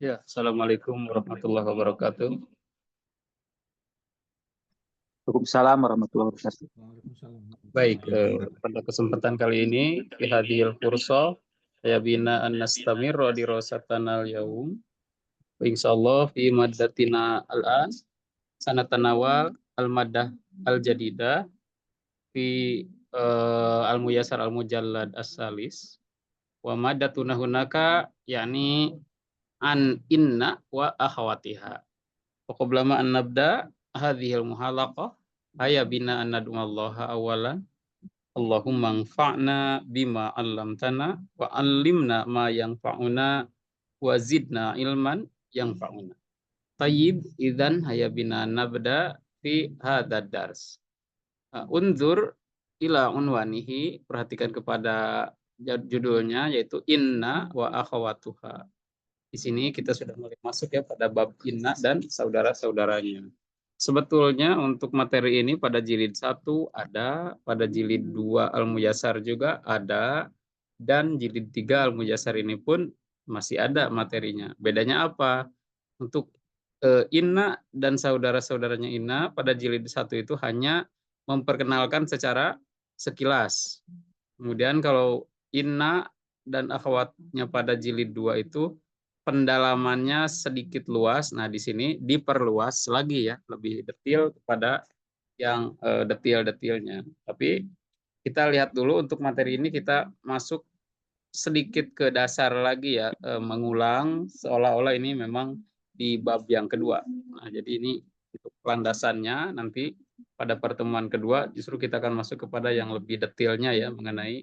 Ya, Assalamualaikum warahmatullahi wabarakatuh. Waalaikumsalam warahmatullahi wabarakatuh. Baik, pada kesempatan kali ini di hadil kurso ya bina an nastamir di rosatanal yaum. Insyaallah fi maddatina al-an sanatanawal al-maddah al-jadidah fi al-muyassar al-mujallad as-salis wa maddatuna hunaka yakni an inna wa akhawatiha. Waqablama an nabda hadhil muhalaqah haya bina an nad'ullaha awalan Allahumma anfa'na bima 'allamtana wa 'allimna ma yanfa'una wa zidna ilman yanfa'una. Tayyib idzan haya bina nabda fi hadzal dars. Unzur ila unwanihi, perhatikan kepada judulnya yaitu inna wa akhawatuha. Di sini kita sudah mulai masuk ya pada bab inna dan saudara-saudaranya. Sebetulnya untuk materi ini pada jilid 1 ada, pada jilid 2 Al-Muyassar juga ada, dan jilid 3 Al-Muyassar ini pun masih ada materinya. Bedanya apa? Untuk inna dan saudara-saudaranya inna pada jilid 1 itu hanya memperkenalkan secara sekilas. Kemudian kalau inna dan akhwatnya pada jilid 2 itu pendalamannya sedikit luas. Nah, di sini diperluas lagi ya, lebih detail kepada yang detail-detailnya. Tapi kita lihat dulu untuk materi ini kita masuk sedikit ke dasar lagi ya, mengulang seolah-olah ini memang di bab yang kedua. Nah, jadi ini untuk landasannya, nanti pada pertemuan kedua justru kita akan masuk kepada yang lebih detailnya ya mengenai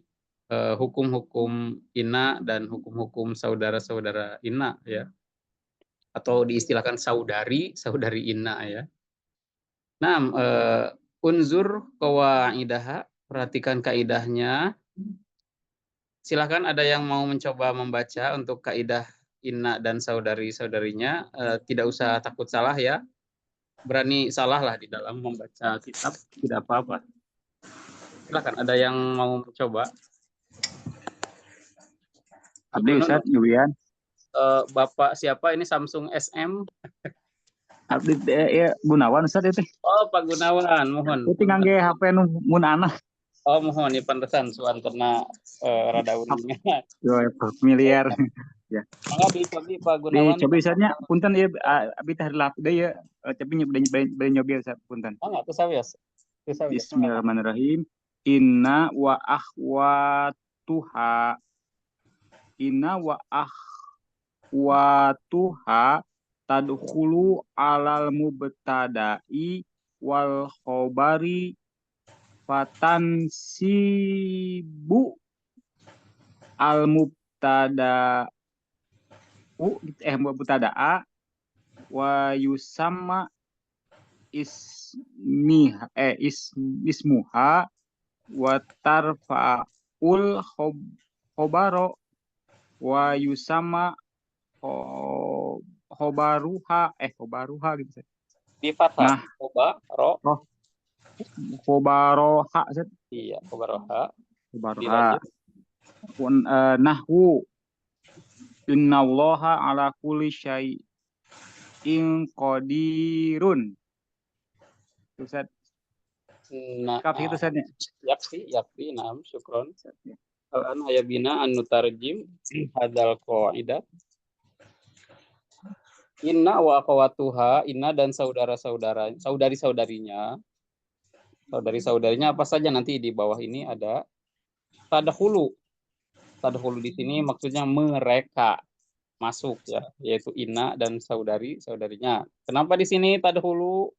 hukum-hukum ina dan hukum-hukum saudara-saudara ina ya, atau diistilahkan saudari ina ya. Nah, unzur qawaidaha, perhatikan kaidahnya. Silahkan ada yang mau mencoba membaca untuk kaidah ina dan saudari-saudarinya, tidak usah takut salah ya. Berani salah lah di dalam membaca kitab, tidak apa-apa. Silahkan ada yang mau mencoba. Abdi Ustaz Yulian. Bapak siapa ini? Samsung SM. Abdi ya Gunawan Ustaz itu. Oh, Pak Gunawan, mohon. Itu ngangge HP nu mun anak. Oh, mohon ya pantesan suan kena rada uringnya. Yo familiar. Ya. Mangga dicobi Pak Gunawan. Dicobi Ustaznya punten ieu abdi teh lap deui ya. Tapi nyobi Ustaz punten. Mangga teu sawios. Bismillahirrahmanirrahim. Inna wa akhwatuha. Inna wa akhwatuha tadkhulu alal mubtada'i wal khobari fatansibu al mubtada'a wa yusamma ismuha wa tarfa'ul khobaro wa yusamma khobaruha gitu. Di fathah. Nah, khobaroha. Iya, khobaroha. Nahwu innallaha ala kulli syai'in qadirun. Ustaz. Nah, itu Ustaznya. Yakfi, naam, syukron. Al-an hayabina an nutarjim hadzal qaidah. Inna wa akhawatuha, inna dan saudari-saudarinya. Saudari-saudarinya apa saja nanti di bawah ini ada tadkhulu. Tadkhulu di sini maksudnya mereka masuk ya, yaitu inna dan saudari-saudarinya. Kenapa di sini tadkhulu?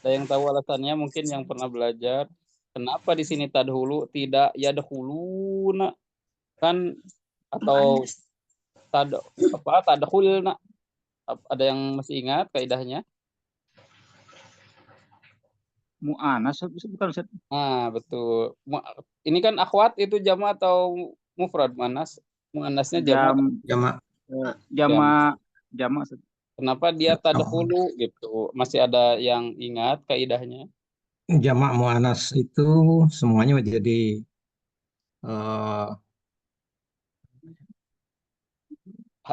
Ada yang tahu alasannya mungkin yang pernah belajar? Kenapa di sini tadkhulu tidak yadkhuluna? Kan atau tadkhulna? Ada yang masih ingat kaidahnya? Mu'anas bukan Ustaz. Nah, betul. Ini kan akhwat itu jama atau mufrad mu'anas? Mu'anasnya jama. Kenapa dia tadkhulu gitu? Masih ada yang ingat kaidahnya? Jamak mu'anas itu semuanya menjadi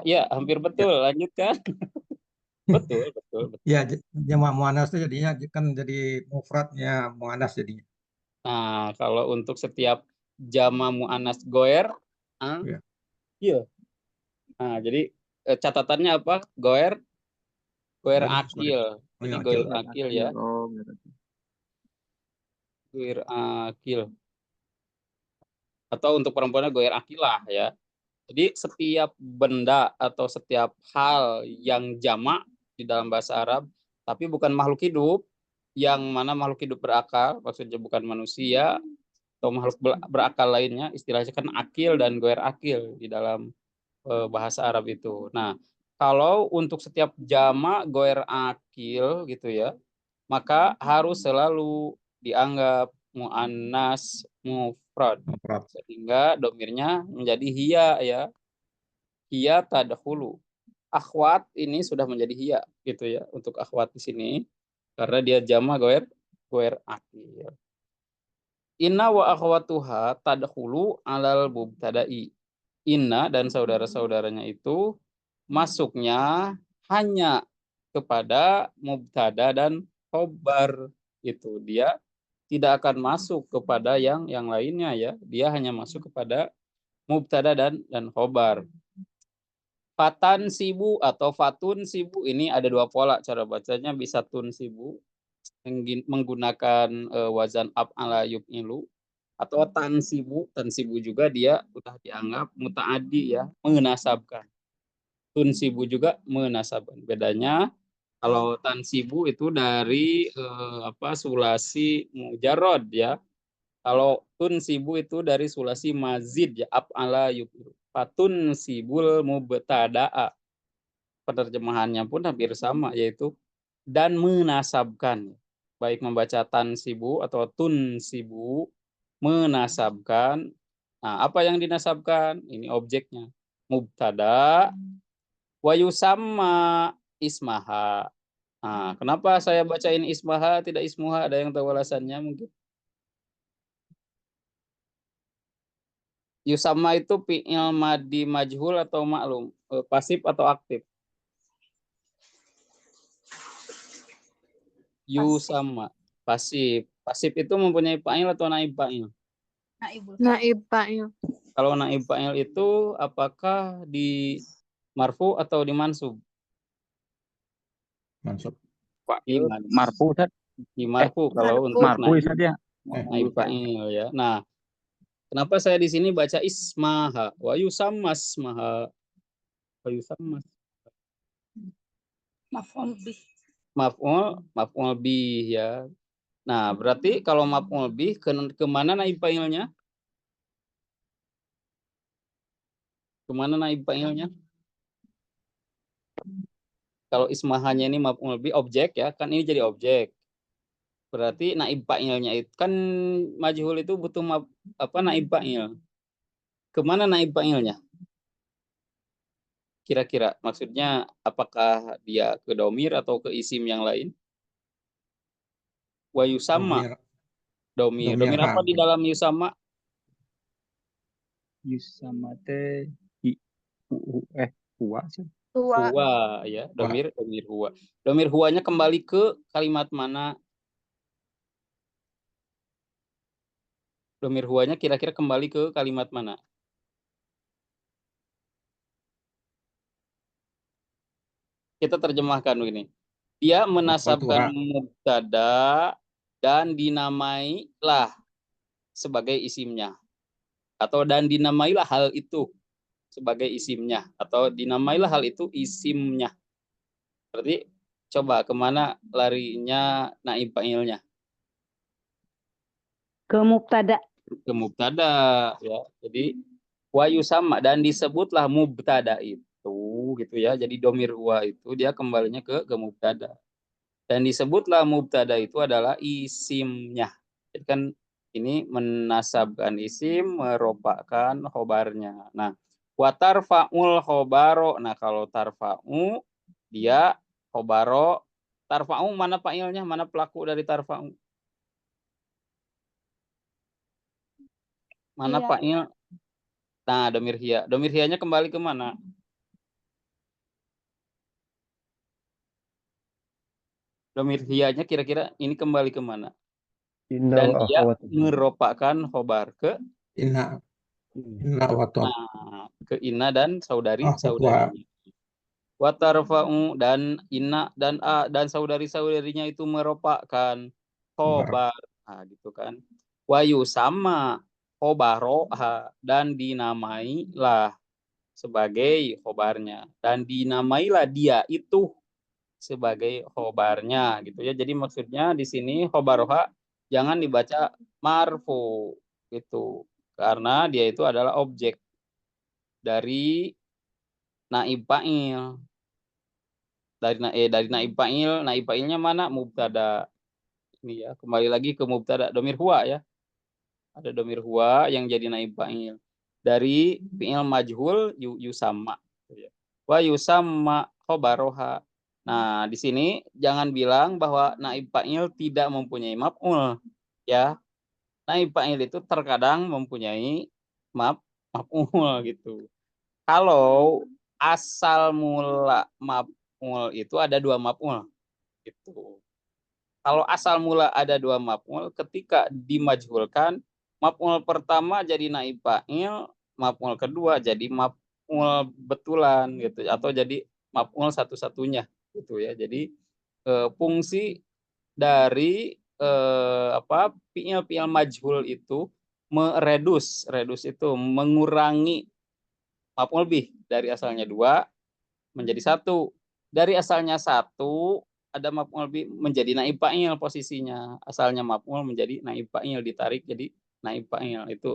Ya, hampir Ya, betul. Lanjutkan. Betul, betul, betul. ya jamak muannas itu jadinya kan jadi mufradnya muannas jadinya. Nah, kalau untuk setiap jama muannas goer, Ya, iya. Nah, jadi catatannya apa? Goer tadi sorry. akil. Oh Jadi ya, goer akil. akil Akil. ya. Oh, gitu. Goer akil. Atau untuk perempuannya goer akilah ya. Jadi setiap benda atau setiap hal yang jamak di dalam bahasa Arab, tapi bukan makhluk hidup, yang mana makhluk hidup berakal, maksudnya bukan manusia atau makhluk berakal lainnya, istilahnya kan akil dan goer akil di dalam bahasa Arab itu. Nah, kalau untuk setiap jamak goer akil gitu ya, maka harus selalu dianggap muannas mufrad Mufrad. sehingga domirnya menjadi hiya ya. Hiya tadkhulu. Akhwat ini sudah menjadi hiya gitu ya untuk akhwat di sini karena dia jama goer akil. Inna wa akhwatuha tadkhulu alal mubtada'i. Inna dan saudara-saudaranya itu masuknya hanya kepada mubtada dan khobar itu. Dia tidak akan masuk kepada yang lainnya ya. Dia hanya masuk kepada mubtada dan khobar. Fatan sibu atau fatun sibu ini ada dua pola cara bacanya, bisa tun sibu menggunakan wazan af'ala yuf'ilu atau tan sibu juga dia udah dianggap mutaaddi ya, menasabkan. Tun sibu juga menasabkan. Bedanya kalau tan sibu itu dari sulasi mujarrad ya. Kalau tun sibu itu dari sulasi mazid ya, af'ala yuf'ilu. Fatun sibul mubtada'a, penerjemahannya pun hampir sama, yaitu dan menasabkan. Baik membaca tansibu atau tunsibu, menasabkan. Nah, apa yang dinasabkan? Ini objeknya. Mubtada wa yusamma ismaha. Nah, kenapa saya bacain ismaha tidak ismuha? Ada yang tahu alasannya mungkin? Yusamma itu fi'il madi majhul atau maklum? Pasif atau aktif? Yusama pasif. Pasif itu mempunyai fa'il atau naib fa'il? Naib fa'il. Kalau naib fa'il itu apakah di marfu atau di mansub? Mansub. Di Marfu, Ustaz. di marfu kalau untuk Marfu, naib, Ustaz ya. naib fa'il ya. Nah, kenapa saya di sini baca ismaha wa yusammas maha wa yusammas Maf'ul bih. maf'ul bih ya. Nah, berarti kalau maf'ul bih kemana naib fa'ilnya? Kemana naib fa'ilnya? Kalau ismahanya ini maf'ul bih objek ya, kan ini jadi objek. Berarti naib fa'ilnya itu kan majhul itu butuh naib fa'il. Kemana naib fa'ilnya? Kira-kira maksudnya apakah dia ke domir atau ke isim yang lain? Wa yusamma Domir, domir. domir Domir apa hal. di dalam yusamma? Yusama teh huwa sih. Tua. Huwa ya, Wah, domir huwa. Domir huwanya kembali ke kalimat mana? Domir huwanya kira-kira kembali ke kalimat mana? Kita terjemahkan begini. Dia menasabkan tuha. mubtada dan dinamailah sebagai isimnya. Atau dan dinamailah hal itu sebagai isimnya. Atau dinamailah hal itu isimnya. Berarti coba kemana larinya naib fa'ilnya? Ke mubtada. Ke mubtada ya. Jadi wayu sama dan disebutlah mubtada itu gitu ya. Jadi domir wa itu dia kembalinya ke mubtada. Dan disebutlah mubtada itu adalah isimnya. Jadi kan ini menasabkan isim, meropakkan khobarnya. Nah, wa tarfa'ul khobaro. Nah, kalau tarfa'u dia khobaro. Tarfa'u mana fa'ilnya? Mana pelaku dari tarfa'u? Mana Iya. fa'il? Nah, domir hiya. Domir hiyanya kembali ke mana? Domir hiyanya kira-kira ini kembali ke mana? Inna Dan wa dia akhawatuhu. meropakkan khobar ke Inna wa top. ke inna dan Akhwatuha. saudari-saudarinya. Watarfa'u dan inna dan a dan saudari-saudarinya itu meropakkan khobar. Nah, gitu kan. Wayu sama khobaroha dan dinamailah sebagai khobarnya dan dinamailah dia itu sebagai khobarnya gitu ya. Jadi maksudnya di sini khobaroha jangan dibaca marfu gitu karena dia itu adalah objek dari naib fa'il. Dari naib fa'il, naib fa'ilnya mana? Mubtada. Ini ya, kembali lagi ke mubtada domir huwa ya. Ada domir huwa yang jadi naib fa'il. Dari fi'il majhul yusamma. Wa yusamma khobaroha. Nah, di sini jangan bilang bahwa naib fa'il tidak mempunyai maf'ul ya. Naib fa'il itu terkadang mempunyai maf'ul gitu. Kalau asal mula maf'ul itu ada 2 maf'ul gitu. Kalau asal mula ada 2 maf'ul, ketika dimajhulkan, maf'ul pertama jadi naib fa'il, maf'ul kedua jadi maf'ul betulan gitu atau jadi maf'ul satu-satunya gitu ya. Jadi fungsi dari fi'il majhul itu meredus itu mengurangi maf'ul bih dari asalnya 2 menjadi 1. Dari asalnya 1 ada maf'ul bih menjadi naib fa'il posisinya. Asalnya maf'ul menjadi naib fa'il ditarik jadi naib fa'il. Itu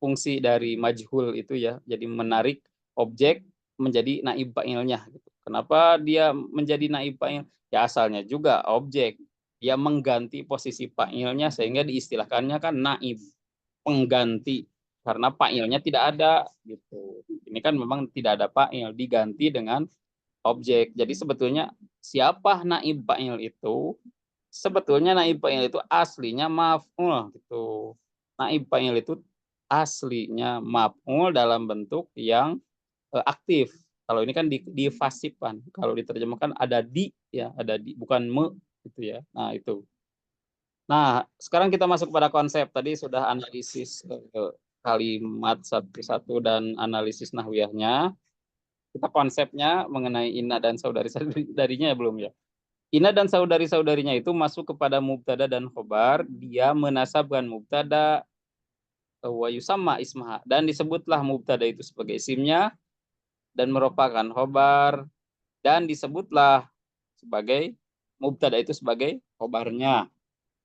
fungsi dari majhul itu ya. Jadi menarik objek menjadi naib fa'ilnya gitu. Kenapa dia menjadi naib fa'il? Ya asalnya juga objek. Dia mengganti posisi fa'ilnya sehingga diistilahkannya kan naib, pengganti. Karena fa'ilnya tidak ada gitu. Ini kan memang tidak ada fa'il, diganti dengan objek. Jadi sebetulnya siapa naib fa'il itu? Sebetulnya naib fa'il itu aslinya maf'ul gitu. Naib fa'il itu aslinya maf'ul dalam bentuk yang aktif. Kalau ini kan difasifkan. Kalau diterjemahkan ada di ya, ada di bukan me gitu ya. Nah, itu. Nah, sekarang kita masuk pada konsep. Tadi sudah analisis kalimat satu-satu dan analisis nahwiyahnya. Kita konsepnya mengenai inna dan saudari-saudarinya belum ya. Inna dan saudari-saudarinya itu masuk kepada mubtada dan khobar. Dia menasabkan mubtada wa yusamma ismaha. Dan disebutlah mubtada itu sebagai isimnya dan merupakan khobar. Dan disebutlah sebagai mubtada itu sebagai khobarnya.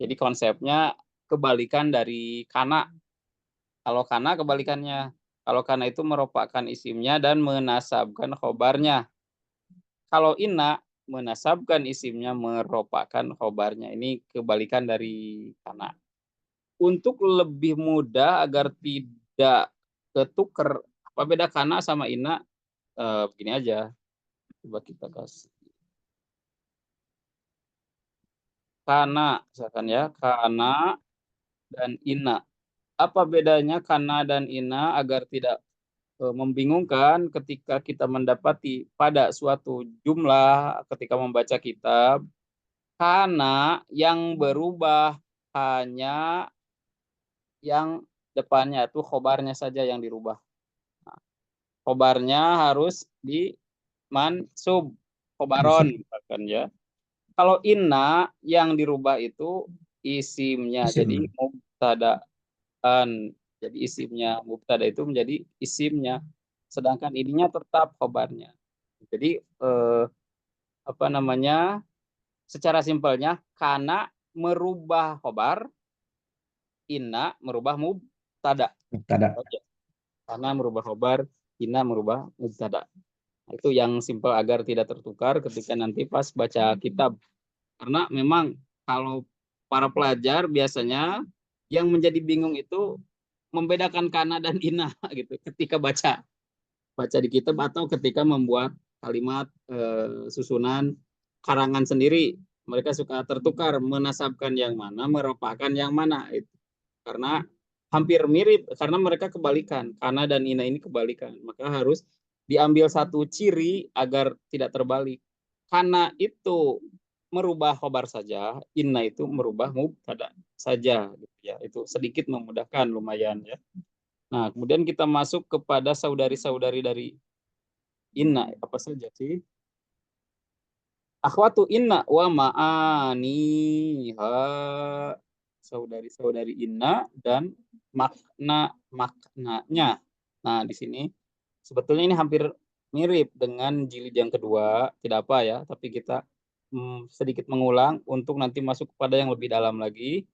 Jadi konsepnya kebalikan dari kana. Kalau kana kebalikannya. Kalau kana itu merupakan isimnya dan menasabkan khobarnya. Kalau inna menasabkan isimnya merupakan khobarnya. Ini kebalikan dari kana. Untuk lebih mudah agar tidak ketuker, apa beda kana sama inna? Begini aja. Coba kita kasih. Kana, misalkan ya, kana dan inna. Apa bedanya kana dan inna agar tidak membingungkan ketika kita mendapati pada suatu jumlah ketika membaca kitab, kana yang berubah hanya yang depannya itu khobarnya saja yang dirubah. Nah, khobarnya harus di mansub khobaron misalkan ya. Kalau inna yang dirubah itu isimnya jadi mubtadaan. Jadi isimnya mubtada itu menjadi isimnya. Sedangkan ininya tetap khobarnya. Jadi apa namanya? Secara simpelnya kana merubah khobar, inna merubah mubtada. Kana merubah khobar, inna merubah mubtada. Itu yang simpel agar tidak tertukar ketika nanti pas baca kitab. Karena memang kalau para pelajar biasanya yang menjadi bingung itu membedakan kana dan inna gitu ketika baca di kitab atau ketika membuat kalimat susunan karangan sendiri. Mereka suka tertukar menasabkan yang mana, meropakkan yang mana itu. Karena hampir mirip karena mereka kebalikan. Kana dan inna ini kebalikan. Maka harus diambil satu ciri agar tidak terbalik. Kana itu merubah khobar saja, inna itu merubah mubtada saja gitu ya. Itu sedikit memudahkan lumayan ya. Nah, kemudian kita masuk kepada saudari-saudari dari inna, apa saja sih? Akhwatu inna wa ma'aniha, saudari-saudari inna dan maknanya. Nah, di sini sebetulnya ini hampir mirip dengan jilid yang kedua, tidak apa ya, tapi kita sedikit mengulang untuk nanti masuk kepada yang lebih dalam lagi.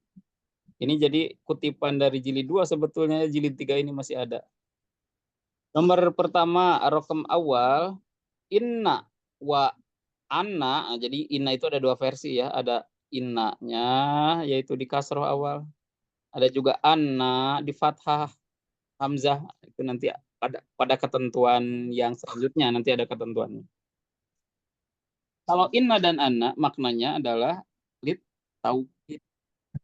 Ini jadi kutipan dari jilid 2, sebetulnya jilid 3 ini masih ada. Nomor pertama, rokam awal, inna wa anna. Jadi inna itu ada 2 versi ya, ada innanya yaitu di kasroh awal, ada juga anna di fathah hamzah. Itu nanti pada ketentuan yang selanjutnya nanti ada ketentuannya. Kalau inna dan anna maknanya adalah lit taukid.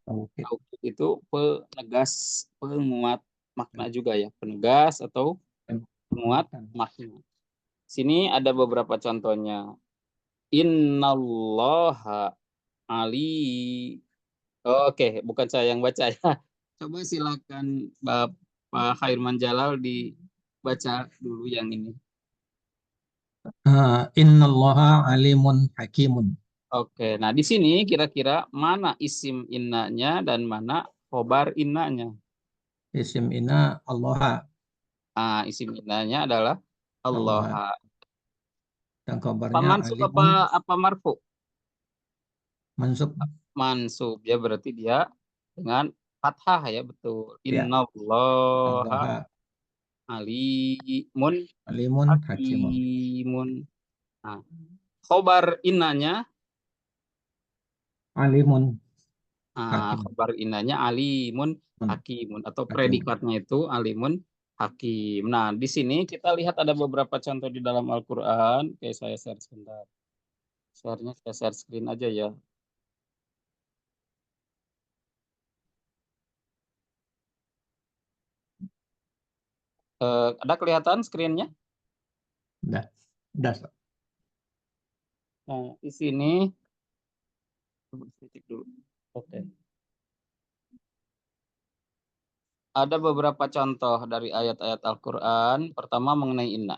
Taukid itu penegas, penguat makna juga ya, penegas atau penguat makna. Sini ada beberapa contohnya. Innallaha ali. Oke, bukan saya yang baca ya. Coba silakan Bapak Khairman Jalal dibaca dulu yang ini. Innallaha alimun hakimun. Oke, nah di sini kira-kira mana isim innanya dan mana khobar innanya? Isim inna Allah. Isim innanya adalah Allah. Dan Apa kabarnya mansub alimun apa marfu? mansub. Mansub ya, berarti dia dengan fathah ya, betul. Ya. Innallaha Allah alimun alimun hakimun. hakimun. Nah, khobar innanya Alimun hakim. khobar innanya alimun hakimun atau predikatnya itu alimun hakim. Nah, di sini kita lihat ada beberapa contoh di dalam Al-Qur'an. Oke, saya share sebentar. Share-nya saya share screen aja ya. Ada kelihatan screen-nya? Udah. Nah, di sini dulu. Oke. Ada beberapa contoh dari ayat-ayat Al-Qur'an. Pertama mengenai inna.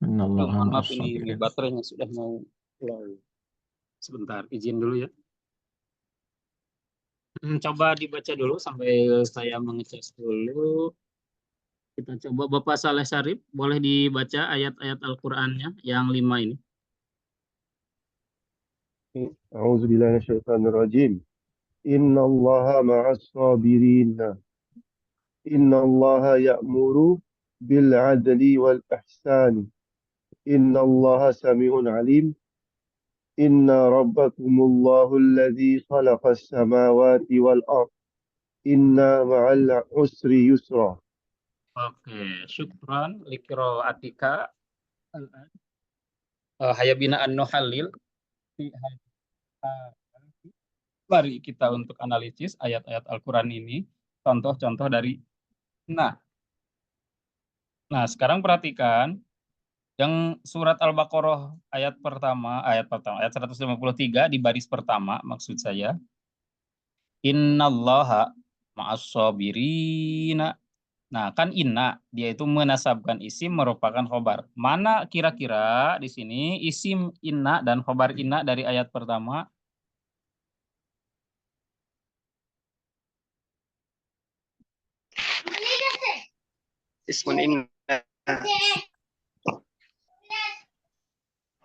Mohon maaf, ini baterainya sudah mau low. Sebentar, izin dulu ya. Coba dibaca dulu sampai saya mengecas dulu. Kita coba Bapak Saleh Syarif, boleh dibaca ayat-ayat Al-Qur'annya yang 5 ini. A'udzu billahi minasyaitonir rajim. Innallaha ma'as sabirin. Innallaha ya'muru bil 'adli wal ihsani. Innallaha sami'un 'alim. Inna rabbakumullahu alladzi khalaqas samawati wal ardh. Inna ma'al usri yusra. Oke, syukran liqiraatika. Hayabina an-Nuhalil. Mari kita untuk analisis ayat-ayat Al-Qur'an ini, contoh-contoh dari nah. Nah, sekarang perhatikan yang surat Al-Baqarah ayat 153 di baris pertama, maksud saya. Innallaha ma'as-sabirina. Nah, kan inna dia itu menasabkan isim merupakan khobar. Mana kira-kira di sini isim inna dan khobar inna dari ayat pertama? Ismun inna.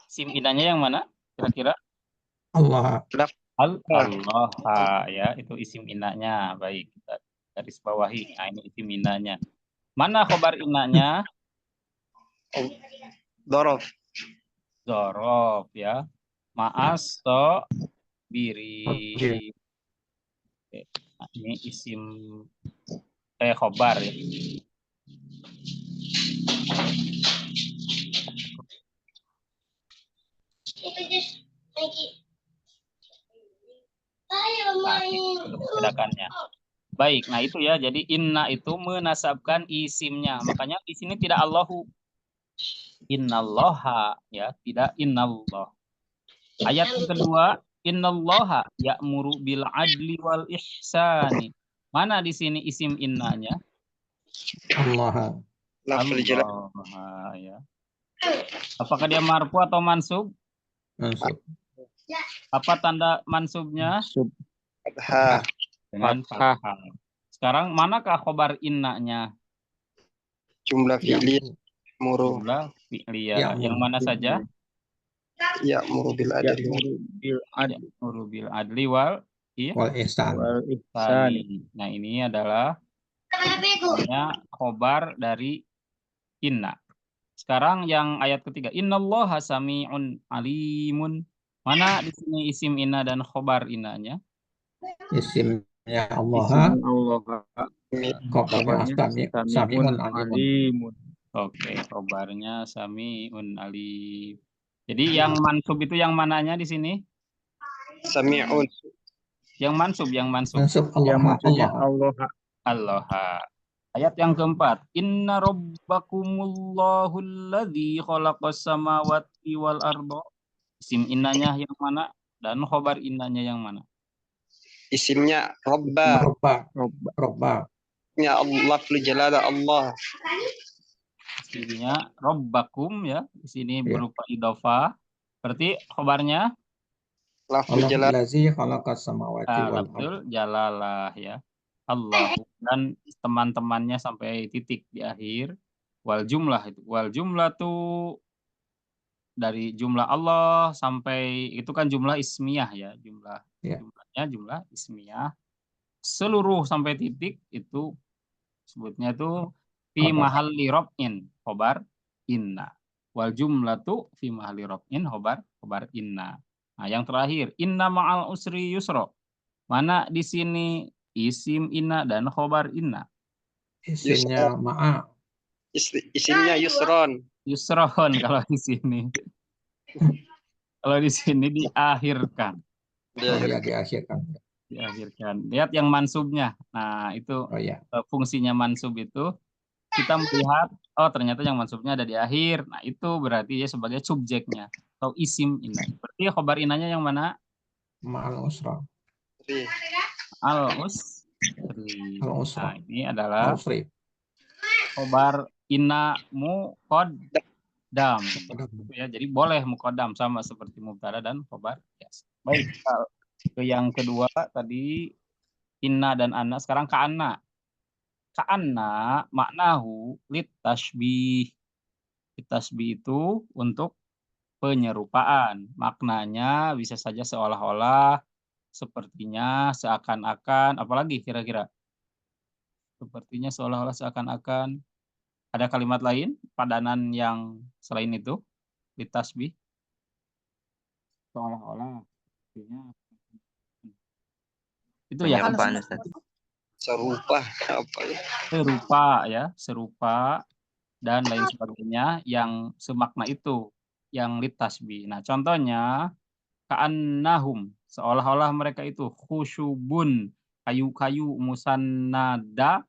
Isim innanya yang mana kira-kira? Allah. Allah ya, itu isim innanya. Baik, kita garis bawahi. Nah, ini isim innanya. Mana khobar innanya? Dorof. Zorof ya. Ma'as to biri. Nah, ini isim khobar ya. Nah, untuk membedakannya. Baik, nah itu ya. Jadi inna itu menasabkan isimnya. Makanya di sini tidak Allahu. Innallaha ya, tidak innallah. Ayat yang kedua, innallaha ya'muru bil adli wal ihsani. Mana di sini isim innanya? Allah. Lafzul jalal Allah, ya. Apakah dia marfu atau mansub? Mansub. Apa tanda mansubnya? fathah. Dengan fathah. Sekarang manakah khobar innanya? Jumlah fi'li muru Jumlah fi'liyah. Yang mana saja? ya'muru bil adli Ya'muru bil adli wal Wal ihsan. ihsani. Nah, ini adalah khobar dari inna. Sekarang yang ayat ketiga, innallaha sami'un alimun. Mana di sini isim inna dan khobar innanya? Isimnya Allah. Khobarnya sami'un alimun. alimun. Oke, khobarnya sami'un alim. Jadi yang mansub itu yang mananya di sini? sami'un Yang mansub. Mansub Allah. Yang maksudnya Allah. Allah. Allah. Ayat yang keempat, inna rabbakumullahu alladzi khalaqas samawati wal arda. Isim innanya yang mana dan khobar innanya yang mana? isimnya robba Robba. ya Allah lafzul jalal Allah Isimnya rabbakum ya. Di sini Ya. berupa idhofah. Berarti khobarnya lafzul jalal Allazi khalaqas samawati wal ardh. betul jalalah ya. Allahu dan teman-temannya sampai titik di akhir. Wal jumlah itu. Wal jumlah tuh dari jumlah Allah sampai itu kan jumlah ismiyah ya, Ya. jumlahnya jumlah ismiyah. Seluruh sampai titik itu sebutnya itu fi Khobar. mahalli raf'in khobar inna. Wal jumlatu fi mahalli raf'in khobar inna. Nah, yang terakhir inna ma'al usri yusra. Mana di sini isim inna dan khobar inna? Isimnya ma'a. isimnya yusron Yusron kalau di sini. Kalau di sini diakhirkan. Oh ya, diakhirkan. Lihat yang mansubnya. Nah, itu Oh ya. fungsinya mansub itu kita melihat oh ternyata yang mansubnya ada di akhir. Nah, itu berarti ya sebagai subjeknya atau isim inna. Berarti khobar innanya yang mana? Ma'al usra. Al-usri. Al-usra. Nah, ini adalah Al-usri. khobar inna muqaddam. Ya, jadi boleh muqaddam sama seperti mubtada dan khobar. Yes. Baik, ke yang kedua tadi inna dan anna, sekarang ka'anna. Ka'anna maknahu lit tasbih. Tasbih itu untuk penyerupaan. Maknanya bisa saja seolah-olah, sepertinya, seakan-akan, apalagi kira-kira? Sepertinya, seolah-olah, seakan-akan. Ada kalimat lain, padanan yang selain itu, lit tasbih? Seolah-olah. Itu ya. serupa apa ya? Serupa dan lain sebagainya yang semakna itu, yang lit tasbih. Nah, contohnya ka'annahum, seolah-olah mereka itu khusyubun, kayu-kayu musannada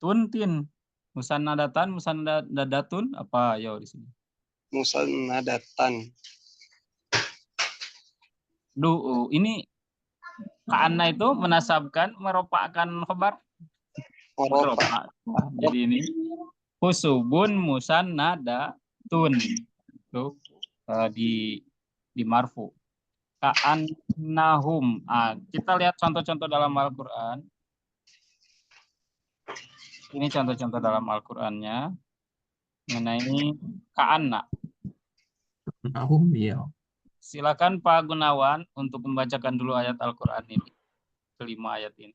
tuntin. Musannadatun apa yo di sini? musannadatan Ini ka'anna itu menasabkan meropakkan khobar. Meropak. Jadi ini khusubun musannadatun itu di marfu. Ka'annahum. Kita lihat contoh-contoh dalam Al-Qur'an. Ini contoh-contoh dalam Al-Qur'annya mengenai ka'anna. Nahum ya. Silakan Pak Gunawan untuk membacakan dulu ayat Al-Qur'an ini. Kelima ayat ini.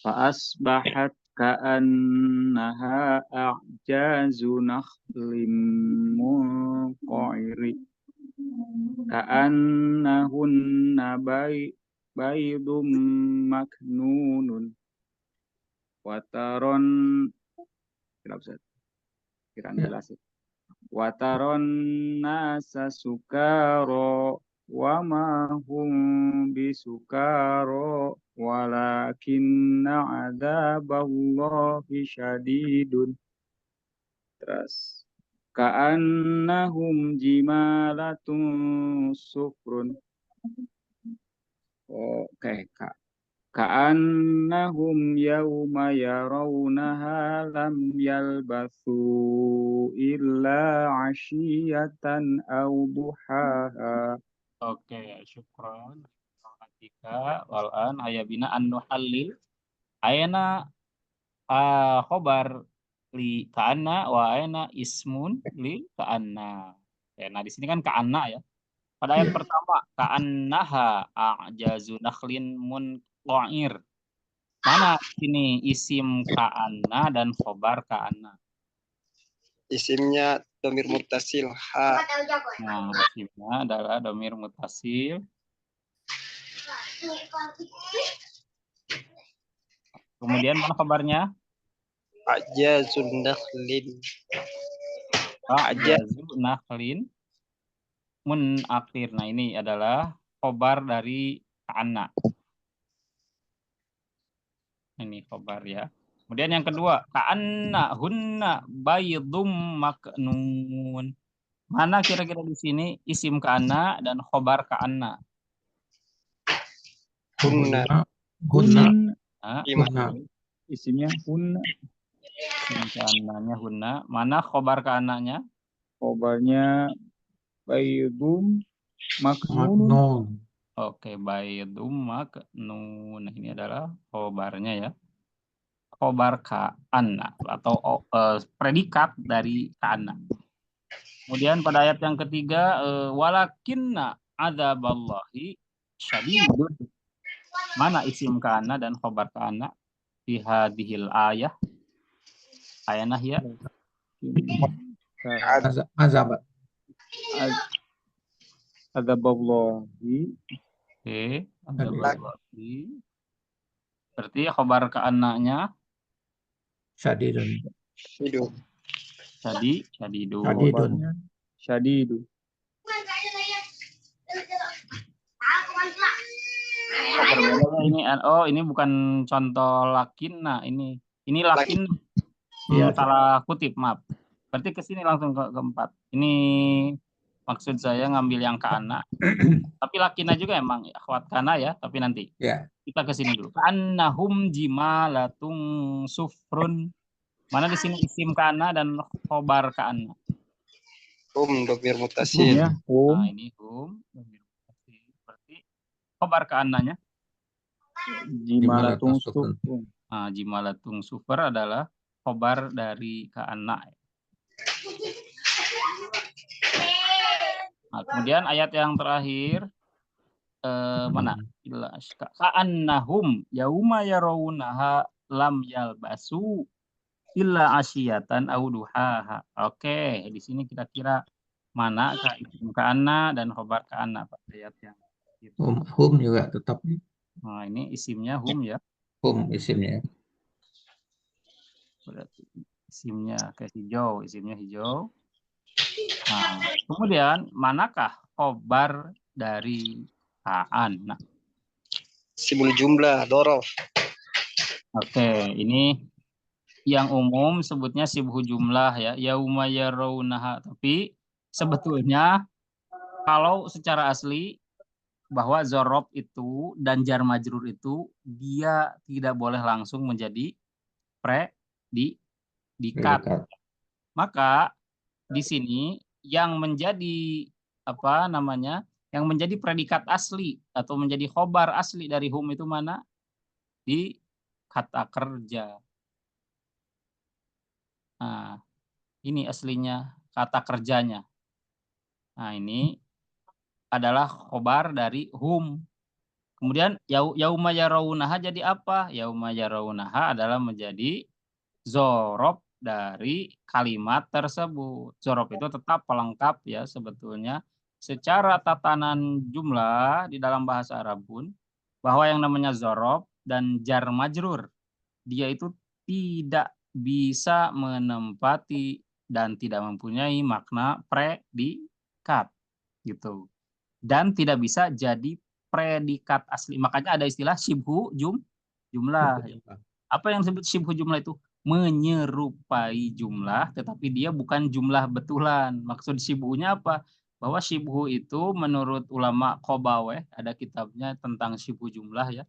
Fa'asbahat ka'annaha a'jazu nakhlim munqa'iri ka'annahunna baydum maknunun wataron wataron nasa sukaro wa ma hum bisukaro walakinna 'adzaballahi syadidun. Terus Ka'annahum jimalatun sufrun. Oke, ka'annahum yawma yarawnaha lam yalbathu illa 'ashiyatan aw duhaha. Oke, syukron. Ketika walan ayabina an nuhallil ayana khobar li ka'anna wa ayana ismun li ka'anna. Ya, nah di sini kan ka'anna ya. Pada ayat pertama ka'annaha a'jazu nakhlin munqa'ir. Mana ini isim ka'anna dan khobar ka'anna? Isimnya domir muttasil ha. Nah, isimnya adalah domir mutasil. Kemudian mana kabarnya? A'jazun nakhlin. A'jazu nakhlin munaqir. Nah, ini adalah khobar dari ka'anna. Ini khobar ya. Kemudian yang kedua, ka'anna hunna baydum maknun. Mana kira-kira di sini isim ka'anna dan khobar ka'anna? Hunna. Hunna. Nah, Isimnya hunna. isim ka'annanya hunna. Mana khobar ka'annanya? Khobarnya baydum maknun. Maknun. Oke, baydum maknun. Nah, ini adalah khobarnya ya. Khobar ka'anna atau predikat dari ka'anna. Kemudian pada ayat yang ketiga, walakinna adzaballahi syadidun. Mana isim ka'anna dan khobar ka'anna fi hadhil ayah? Ayat ya. Azab. Adzaballahi. Oke, adzaballahi. Berarti khobar ka'annanya Syadidun. Hidup. syadidun. Khobarnya syadidu. Berbeda ini ini bukan contoh lakinna ini lakin salah kutip, maaf. Berarti ke sini langsung ke keempat. Ini maksud saya ngambil yang ka'anna. Tapi lakinna juga emang akhwat kana ya, tapi nanti. Ya. Kita ke sini dulu. Ka'annahum jimalatun sufrun. Mana di sini isim ka'anna dan khobar ka'anna? Domir muttasil. Nah, ini domir muttasil. Berarti khobar ka'annanya Jimalatun sufrun. Nah, jimalatun sufur adalah khobar dari ka'anna. Nah, kemudian ayat yang terakhir mana? Ka'annahum yauma yarawunaha lam yalbasu illa asyiyatan aw duhaha. Oke, di sini kira-kira mana isim ka'anna dan khobar ka'anna Pak ayat yang itu. Hum juga tetap. Nah, ini isimnya hum ya. Hum isimnya. Berarti isimnya kayak hijau, isimnya hijau. Nah, kemudian manakah khobar dari ka'anna? Sibul jumlah dorof. Oke, ini yang umum sebutnya sibhu jumlah ya, yauma yarawunaha. Tapi sebetulnya kalau secara asli bahwa zorob itu dan jar majrur itu dia tidak boleh langsung menjadi predikat. Maka di sini yang menjadi yang menjadi predikat asli atau menjadi khobar asli dari hum itu mana? Di kata kerja. Nah, ini aslinya kata kerjanya. Nah, ini adalah khobar dari hum. Kemudian yauma yarawunaha jadi apa? Yauma yarawunaha adalah menjadi zorob dari kalimat tersebut. Zorob itu tetap pelengkap ya sebetulnya. Secara tatanan jumlah di dalam bahasa Arab pun, bahwa yang namanya zorob dan jar majrur, dia itu tidak bisa menempati dan tidak mempunyai makna predikat gitu. Dan tidak bisa jadi predikat asli. Makanya ada istilah syibhu jumlah. Apa yang disebut syibhu jumlah itu? menyerupai jumlah, tetapi dia bukan jumlah betulan. Maksud syibhunya apa? Bahwa syibhu itu menurut ulama Qobaweh, ada kitabnya tentang syibhu jumlah ya.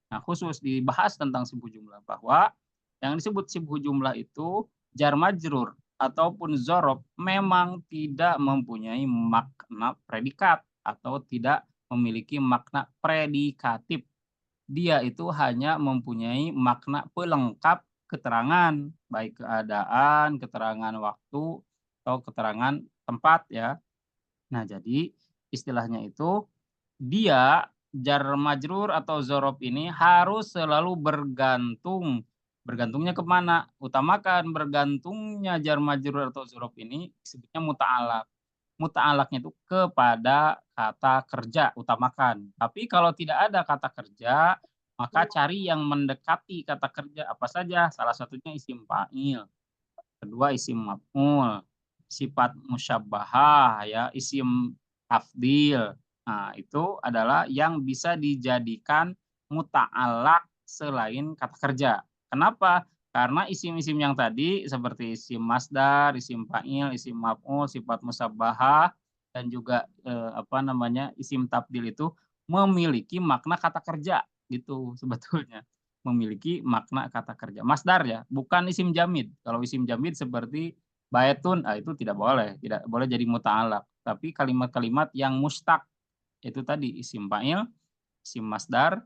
Nah, khusus dibahas tentang syibhu jumlah, bahwa yang disebut syibhu jumlah itu jar majrur ataupun zorob memang tidak mempunyai makna predikat atau tidak memiliki makna predikatif. Dia itu hanya mempunyai makna pelengkap keterangan, baik keadaan, keterangan waktu, atau keterangan tempat ya. Nah, jadi istilahnya itu dia jar majrur atau zorob ini harus selalu bergantung. Bergantungnya kemana? Utamakan bergantungnya jar majrur atau zorob ini disebutnya muta'alaq. Muta'alaqnya itu kepada kata kerja, utamakan. Tapi kalau tidak ada kata kerja, maka cari yang mendekati kata kerja apa saja. Salah satunya isim fa'il, kedua isim maf'ul, sifat musyabbahah ya, isim tafdil. Nah, itu adalah yang bisa dijadikan muta'alaq selain kata kerja. Kenapa? Karena isim-isim yang tadi seperti isim masdar, isim fa'il, isim maf'ul, sifat musyabbahah dan juga isim tafdil itu memiliki makna kata kerja gitu sebetulnya. Memiliki makna kata kerja. Masdar ya, bukan isim jamid. Kalau isim jamid seperti baitun, itu tidak boleh jadi muta'alaq. Tapi kalimat-kalimat yang mustaq itu tadi isim fa'il, isim masdar,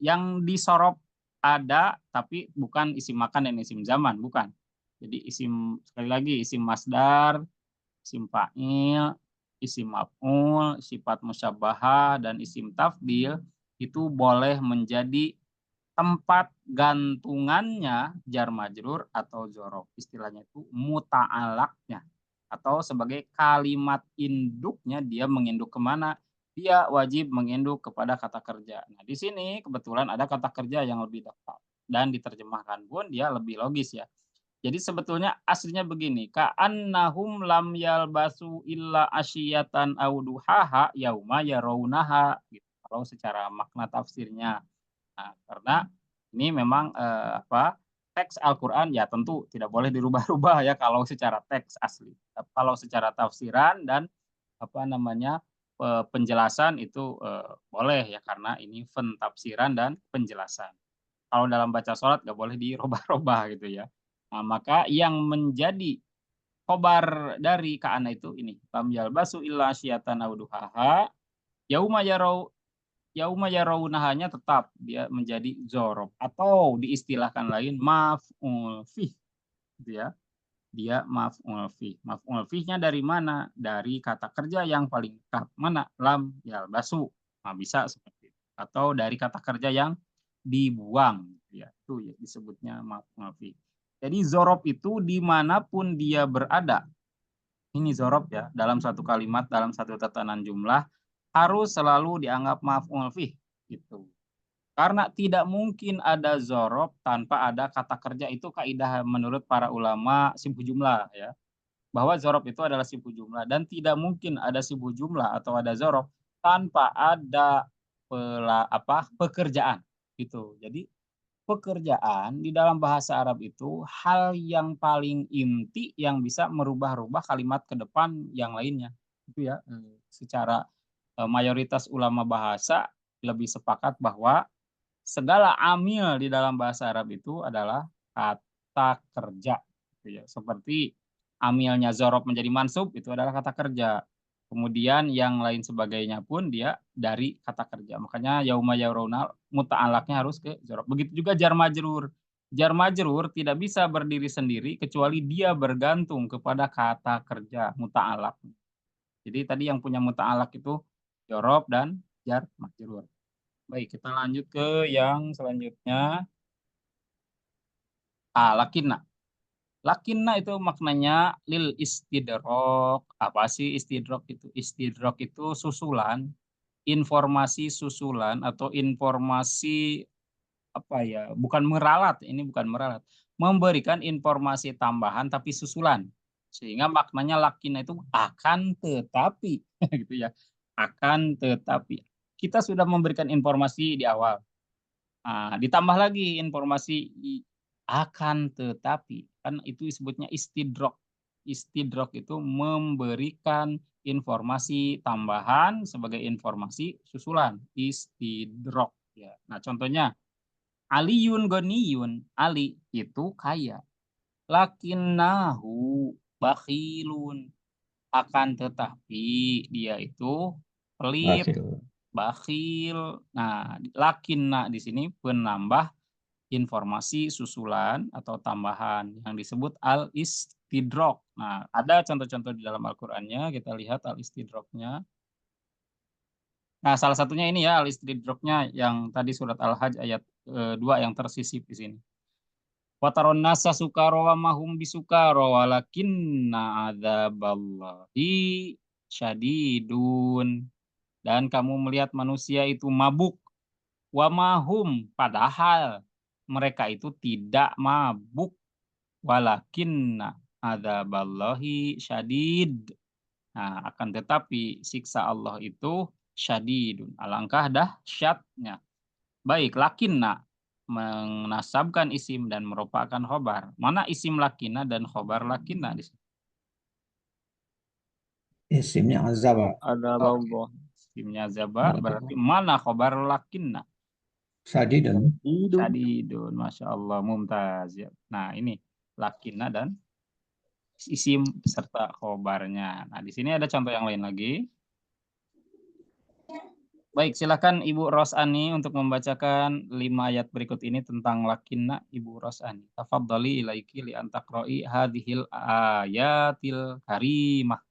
yang disorob ada tapi bukan isim makan dan isim zaman, bukan. Jadi sekali lagi isim masdar, isim fa'il, isim maf'ul, sifat musyabbahah dan isim tafdil itu boleh menjadi tempat gantungannya jar majrur atau zorob. Istilahnya itu muta'alaqnya. Atau sebagai kalimat induknya, dia menginduk kemana? Dia wajib menginduk kepada kata kerja. Nah, di sini kebetulan ada kata kerja yang lebih tepat. Dan diterjemahkan pun dia lebih logis ya. Jadi sebetulnya aslinya begini. Ka'annahum lam yalbasu illa asyiyatan auduhaha yauma yarawunaha. Gitu. Kalau secara makna tafsirnya. Nah, karena ini memang teks Al-Qur'an ya tentu tidak boleh dirubah-rubah ya kalau secara teks asli. Kalau secara tafsiran dan penjelasan itu boleh ya karena ini pentafsiran dan penjelasan. Kalau dalam baca sholat nggak boleh dirubah-rubah gitu ya. Nah, maka yang menjadi khobar dari ka'ana itu ini. Lam yalbasu illa asyiyatan aw duhaha yauma yarawunahanya tetap dia menjadi zorob atau diistilahkan lain maf'ul fih gitu ya. Dia maf'ul fih. Maf'ul fihnya dari mana? Dari kata kerja yang paling lengkap. Mana? Lam yalbasu. Nah, bisa seperti itu. Atau dari kata kerja yang dibuang ya. Itu ya disebutnya maf'ul fih. Jadi zorob itu dimanapun dia berada. Ini zorob ya dalam satu kalimat, dalam satu tatanan jumlah harus selalu dianggap maf'ul fih gitu. Karena tidak mungkin ada zorob tanpa ada kata kerja. Itu kaidah menurut para ulama sibhu jumlah ya. Bahwa zorob itu adalah sibhu jumlah dan tidak mungkin ada sibhu jumlah atau ada zorob tanpa ada pekerjaan gitu. Jadi pekerjaan di dalam bahasa Arab itu hal yang paling inti yang bisa merubah-rubah kalimat ke depan yang lainnya. Itu ya, secara mayoritas ulama bahasa lebih sepakat bahwa segala amil di dalam bahasa Arab itu adalah kata kerja. Gitu ya. Seperti amilnya zorob menjadi mansub itu adalah kata kerja. Kemudian yang lain sebagainya pun dia dari kata kerja. Makanya yauma yarawna muta'alaqnya harus ke zorob. Begitu juga jar majrur. Jar majrur tidak bisa berdiri sendiri kecuali dia bergantung kepada kata kerja muta'alaq. Jadi tadi yang punya muta'alaq itu zorob dan jar majrur. Baik, kita lanjut ke yang selanjutnya. Lakinna. Lakinna itu maknanya lil istidrok. Apa sih istidrok itu? Istidrok itu susulan, informasi susulan atau informasi bukan meralat, ini bukan meralat. Memberikan informasi tambahan tapi susulan. Sehingga maknanya lakinna itu akan tetapi gitu ya. Akan tetapi. Kita sudah memberikan informasi di awal. Nah, ditambah lagi informasi Akan tetapi, kan itu disebutnya istidrok. Istidrok itu memberikan informasi tambahan sebagai informasi susulan. Istidrok. Ya. Nah, contohnya, Aliyun Goniyun. Ali itu kaya. Lakinnahu bakhilun. Akan tetapi, dia itu pelit, bakhil. Nah, lakinna di sini penambah informasi susulan atau tambahan yang disebut al-istidrok. Nah, ada contoh-contoh di dalam Al-Qur'annya, kita lihat al-istidroknya. Nah, salah satunya ini ya al-istidroknya yang tadi surat Al-Hajj ayat 2 yang tersisip di sini. Wa taron nasa sukara wa mahum bisukara walakinna adzaballahi syadidun. Dan kamu melihat manusia itu mabuk wa mahum, padahal mereka itu tidak mabuk. Walakinna adzaballahi syadid. Nah, akan tetapi siksa Allah itu syadidun. Alangkah dahsyatnya. Baik, lakinna menasabkan isim dan merupakan khobar. Mana isim lakinna dan khobar lakinna di sini? Isimnya azaba. Adzaballah. Isimnya zaba berarti mana khobar lakinna? Sadidun. Sadidun, Masya Allah, mumtaz. Ya. Nah, ini lakinna dan isim serta khobarnya. Nah, di sini ada contoh yang lain lagi. Baik, silakan Ibu Rosani untuk membacakan 5 ayat berikut ini tentang lakinna. Ibu Rosani, tafadhali ilaiki li antaqra'i hadhil ayatil karimah.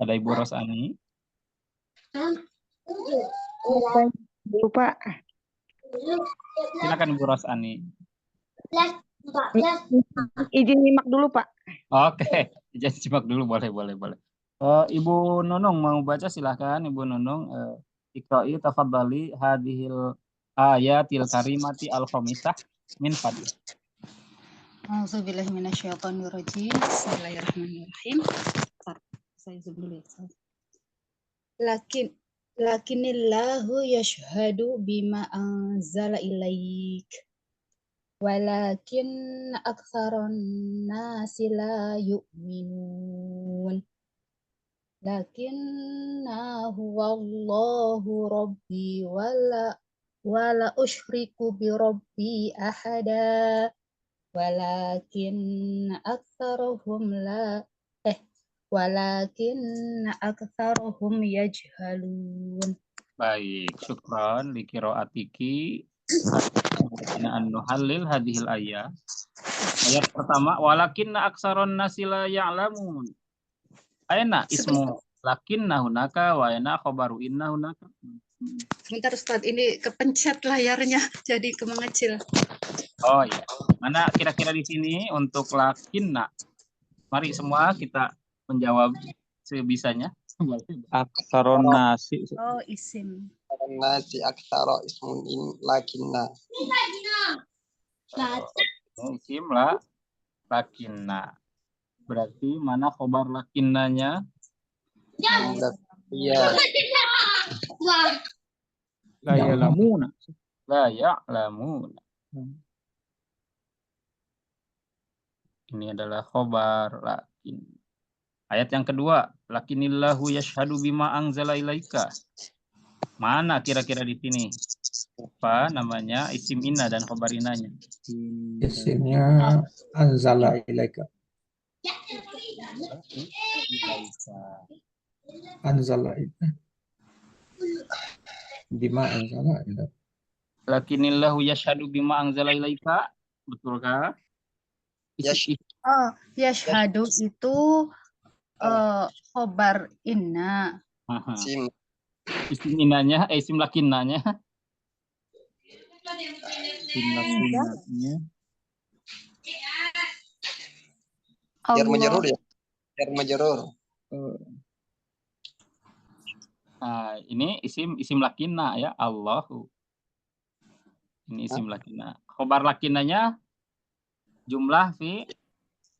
Ada Ibu Rosani? Lupa. Silakan Ibu Rosani. Izin nyimak dulu, Pak. Oke, jadi simak dulu, boleh. Ibu Nunung mau baca, silahkan Ibu Nunung. Iqra'i tafadhali hadhil ayatil karimati al-khamisah min fadl. A'udzubillahi minasyaitonirrajim. Bismillahirrahmanirrahim. Saya zoom dulu ya. Lakinillahu yashhadu bima anzala ilaik. Walakin aktsaron nasi la yu'minun. Lakinnahu wallahu rabbi wala usyriku bi rabbi ahada. Walakin aktsaruhum yajhalun. Baik, syukran li qiraatiki an-nuhallil hadhil ayat. Ayat pertama, walakinna aktsaron nasi la ya'lamun. Aina ismu lakinna hunaka wa aina khabaru inna hunaka. Sebentar Ustaz, ini kepencet layarnya jadi mengecil. Oh iya. Mana kira-kira di sini untuk lakinna? Mari semua kita menjawab sebisanya. Aksaron nasi. Oh, isim. Nasi aksara ismun in lakinna. Isim la lakinna. Berarti mana khobar lakinnanya? Iya. La ya'lamuna. La ya'lamuna. Ini adalah khobar lakin. Ayat yang kedua, lakinillahu yashhadu bima anzala ilaika. Mana kira-kira di sini? Apa namanya? Isim inna dan khobar innanya. Isimnya anzala ilaika. Anzala ilaika. Bima anzala ilaika. Lakinillahu yashhadu bima anzala ilaika. Betulkah? Oh, yashhadu itu khobar inna. Isim innanya, isim lakinnanya. Isim lakinnanya. Jar majrur ya. Jar majrur. Nah, ini isim lakinna ya, Allahu. Ini isim lakinna. Khobar lakinnanya jumlah fi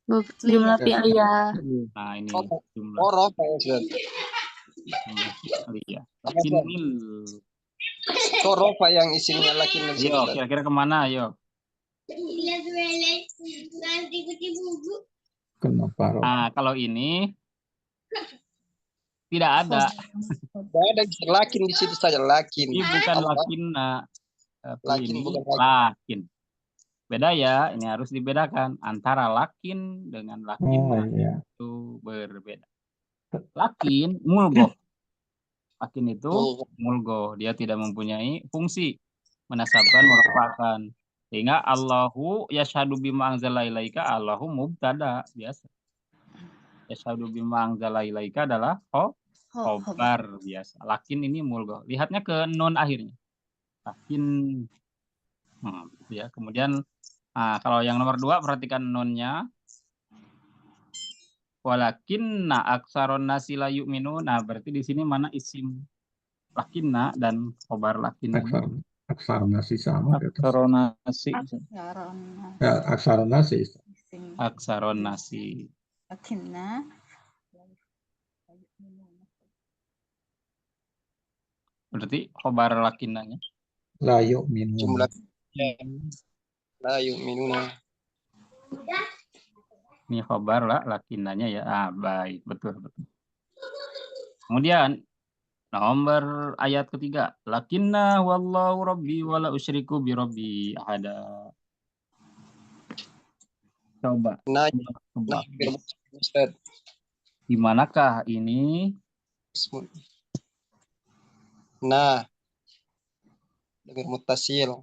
ayat. Nah, ini jumlah. Orof ya. Lakinil. Kok rofa yang isimnya laki dan Ayo, kira-kira kemana? Ayo. Kenapa? Rob? Nah, kalau ini tidak ada. Tidak ada lakin di situ saja lakin. Ini bukan Allah, lakinna, tapi Lakin ini bukan lakin. lakin. Beda ya, ini harus dibedakan antara lakin dengan Oh lakinna iya. itu berbeda. Lakin mulgoh. Lakin itu mulgoh, dia tidak mempunyai fungsi menasabkan merupakan. Sehingga Allahu yashhadu bima anzala ilaika, Allahu mubtada biasa. Yashhadu bima anzala ilaika adalah khobar biasa. Lakin ini mulgoh. Lihatnya ke nun akhirnya. Lakin ya. Kemudian kalau yang nomor 2 perhatikan nunnya. Walakinna aksaron nasi la yu'minu. Nah, berarti di sini mana isim lakinna dan khobar lakinna? Aksara nasi sama di atas. Aksaronasi. Ya, aksara nasi. Aksaronasi. Lakinna Berarti khobar lakinnanya. La yu'minun. Jumlah la yu'minuna. Ini khobar lah lakinnanya ya. Baik, betul. Kemudian nomor ayat ketiga, lakinna wallahu rabbi wala usyriku bi rabbi ahada. Coba. Nah, Coba. Ustaz. Di manakah ini? Nah, dengan mutasil.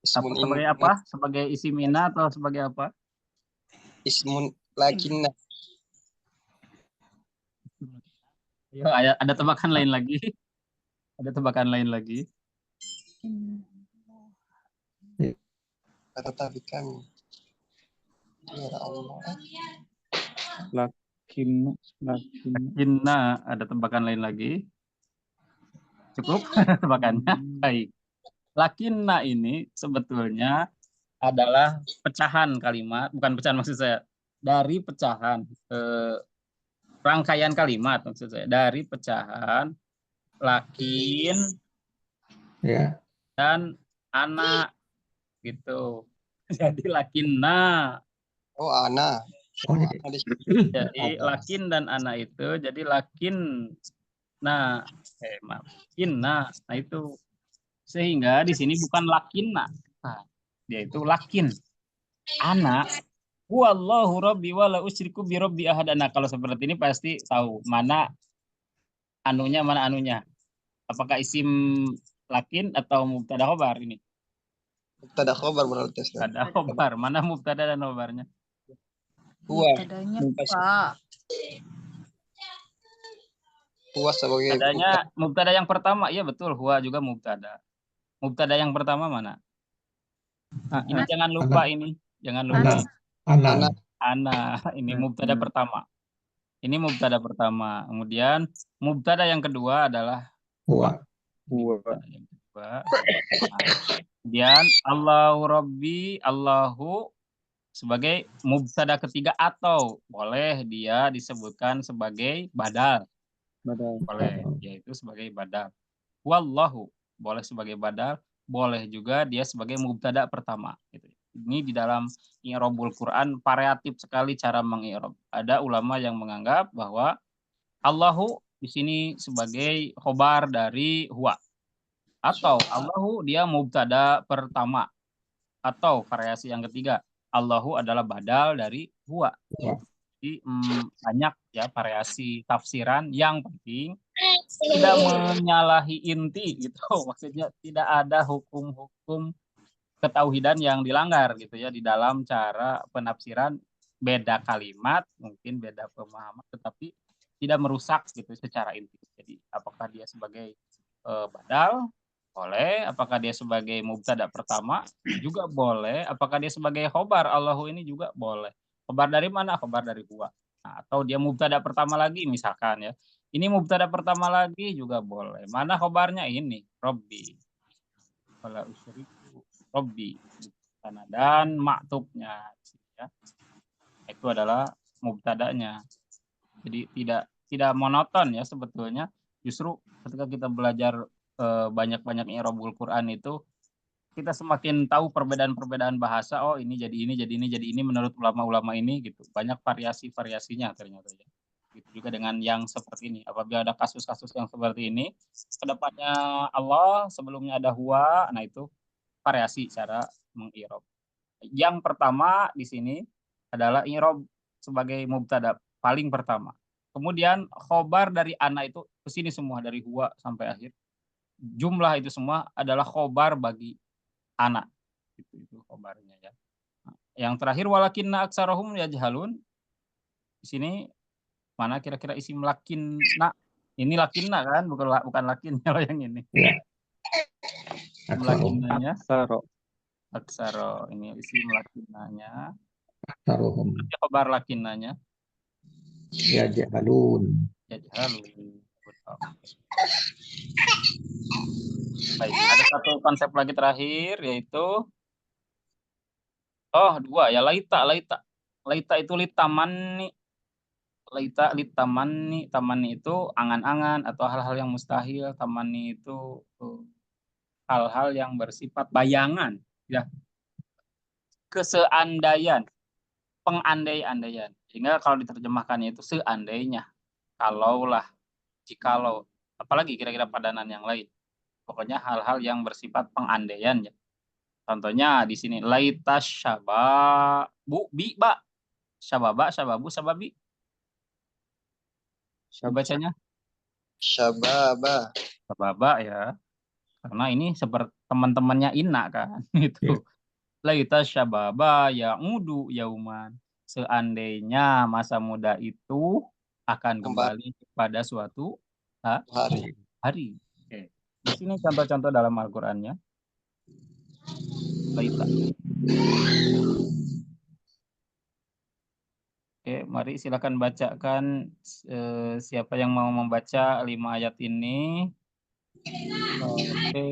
Sebagai apa? Sebagai isim inna atau sebagai apa? Ismun lakinna. Ya, ada tebakan lain lagi. Ada tebakan lain lagi. Tetapi kami. Ya Allah. Lakinna, ada tebakan lain lagi. Cukup tebakannya. Baik. Lakinna ini sebetulnya adalah pecahan kalimat, bukan pecahan maksud saya, dari pecahan rangkaian kalimat maksud saya, dari pecahan lakin Ya. dan anak gitu. Jadi lakinna. Oh, ana. Oh, jadi. Jadi lakin dan anak itu jadi lakin. Nah, inna. Nah itu sehingga di sini bukan lakinna. Nah, dia itu lakin. Anak. Wallahu rabbi wala usyriku bi rabbi ahadana. Kalau seperti ini pasti tahu mana anunya. Apakah isim lakin atau mubtada khobar ini? Mubtada khobar berarti. Mubtada khobar. Mana mubtada dan khobarnya? Huwa. mubtadanya Pak. Huwa sebagai mubtada yang pertama. Iya betul, huwa juga mubtada. Mubtada yang pertama mana? Ini jangan lupa ini. Jangan lupa. Ana. Ini mubtada pertama. Ini mubtada pertama. Kemudian mubtada yang kedua adalah Huwa. Yang kedua. Kemudian Allahu Rabbi, Allahu sebagai mubtada ketiga atau boleh dia disebutkan sebagai badal. Boleh, yaitu sebagai badal. Wallahu boleh sebagai badal, boleh juga dia sebagai mubtada pertama. Gitu. Ini di dalam i'rabul Quran variatif sekali cara mengi'rab. Ada ulama yang menganggap bahwa Allahu di sini sebagai khobar dari huwa. Atau Allahu dia mubtada pertama. Atau variasi yang ketiga, Allahu adalah badal dari huwa. Jadi banyak ya variasi tafsiran, yang penting tidak menyalahi inti gitu. Maksudnya tidak ada hukum-hukum ketauhidan yang dilanggar gitu ya di dalam cara penafsiran. Beda kalimat, mungkin beda pemahaman, tetapi tidak merusak gitu secara inti. Jadi apakah dia sebagai badal boleh, apakah dia sebagai mubtada pertama juga boleh, apakah dia sebagai khobar Allahu ini juga boleh. Khobar dari mana? Khobar dari huwa. Nah, atau dia mubtada pertama lagi misalkan ya. Ini mubtada pertama lagi juga boleh. Mana khobarnya? Ini Rabbi. Wala usyriku Rabbi. Dan maktubnya ya. Itu adalah mubtadanya. Jadi tidak monoton ya sebetulnya. Justru ketika kita belajar banyak-banyak i'rabul Quran itu kita semakin tahu perbedaan-perbedaan bahasa. Oh, ini jadi ini, jadi ini, jadi ini menurut ulama-ulama ini gitu. Banyak variasi-variasinya ternyata ya. Gitu juga dengan yang seperti ini. Apabila ada kasus-kasus yang seperti ini, kedepannya Allah, sebelumnya ada huwa, nah itu variasi cara mengirob. Yang pertama di sini adalah irob sebagai mubtada paling pertama. Kemudian khobar dari ana itu ke sini semua dari huwa sampai akhir. Jumlah itu semua adalah khobar bagi anak. Itu khobarnya ya. Nah, yang terakhir walakinna aksarahum yajhalun. Di sini mana kira-kira isim lakinna? Ini lakinna kan, bukan lakinnya loh yang ini. Ya. Lakinnanya Aksaro. aksaro. Ini isim lakinnanya. Aksaruhum Khobar lakinnanya yajhalun. yajhalun. Baik, ada satu konsep lagi terakhir yaitu dua ya laita itu litamani tamani itu angan-angan atau hal-hal yang mustahil. Tamani itu hal-hal yang bersifat bayangan ya, keseandaian, pengandai-andaian. Sehingga kalau diterjemahkannya itu seandainya, kalaulah, jikalau, apalagi kira-kira padanan yang lain. Pokoknya hal-hal yang bersifat pengandaian ya. Contohnya di sini laita syababu biba. Syababa, syababu, sababi. Bacanya Syababa. sababa ya. Karena ini seperti teman-temannya Inna kan itu. Laita syababa ya'udu yauman. Seandainya masa muda itu akan kembali pada suatu hari. Oke. Di sini contoh-contoh dalam Al-Qur'annya. Laita. Oke, mari silakan bacakan siapa yang mau membaca 5 ayat ini. Oke.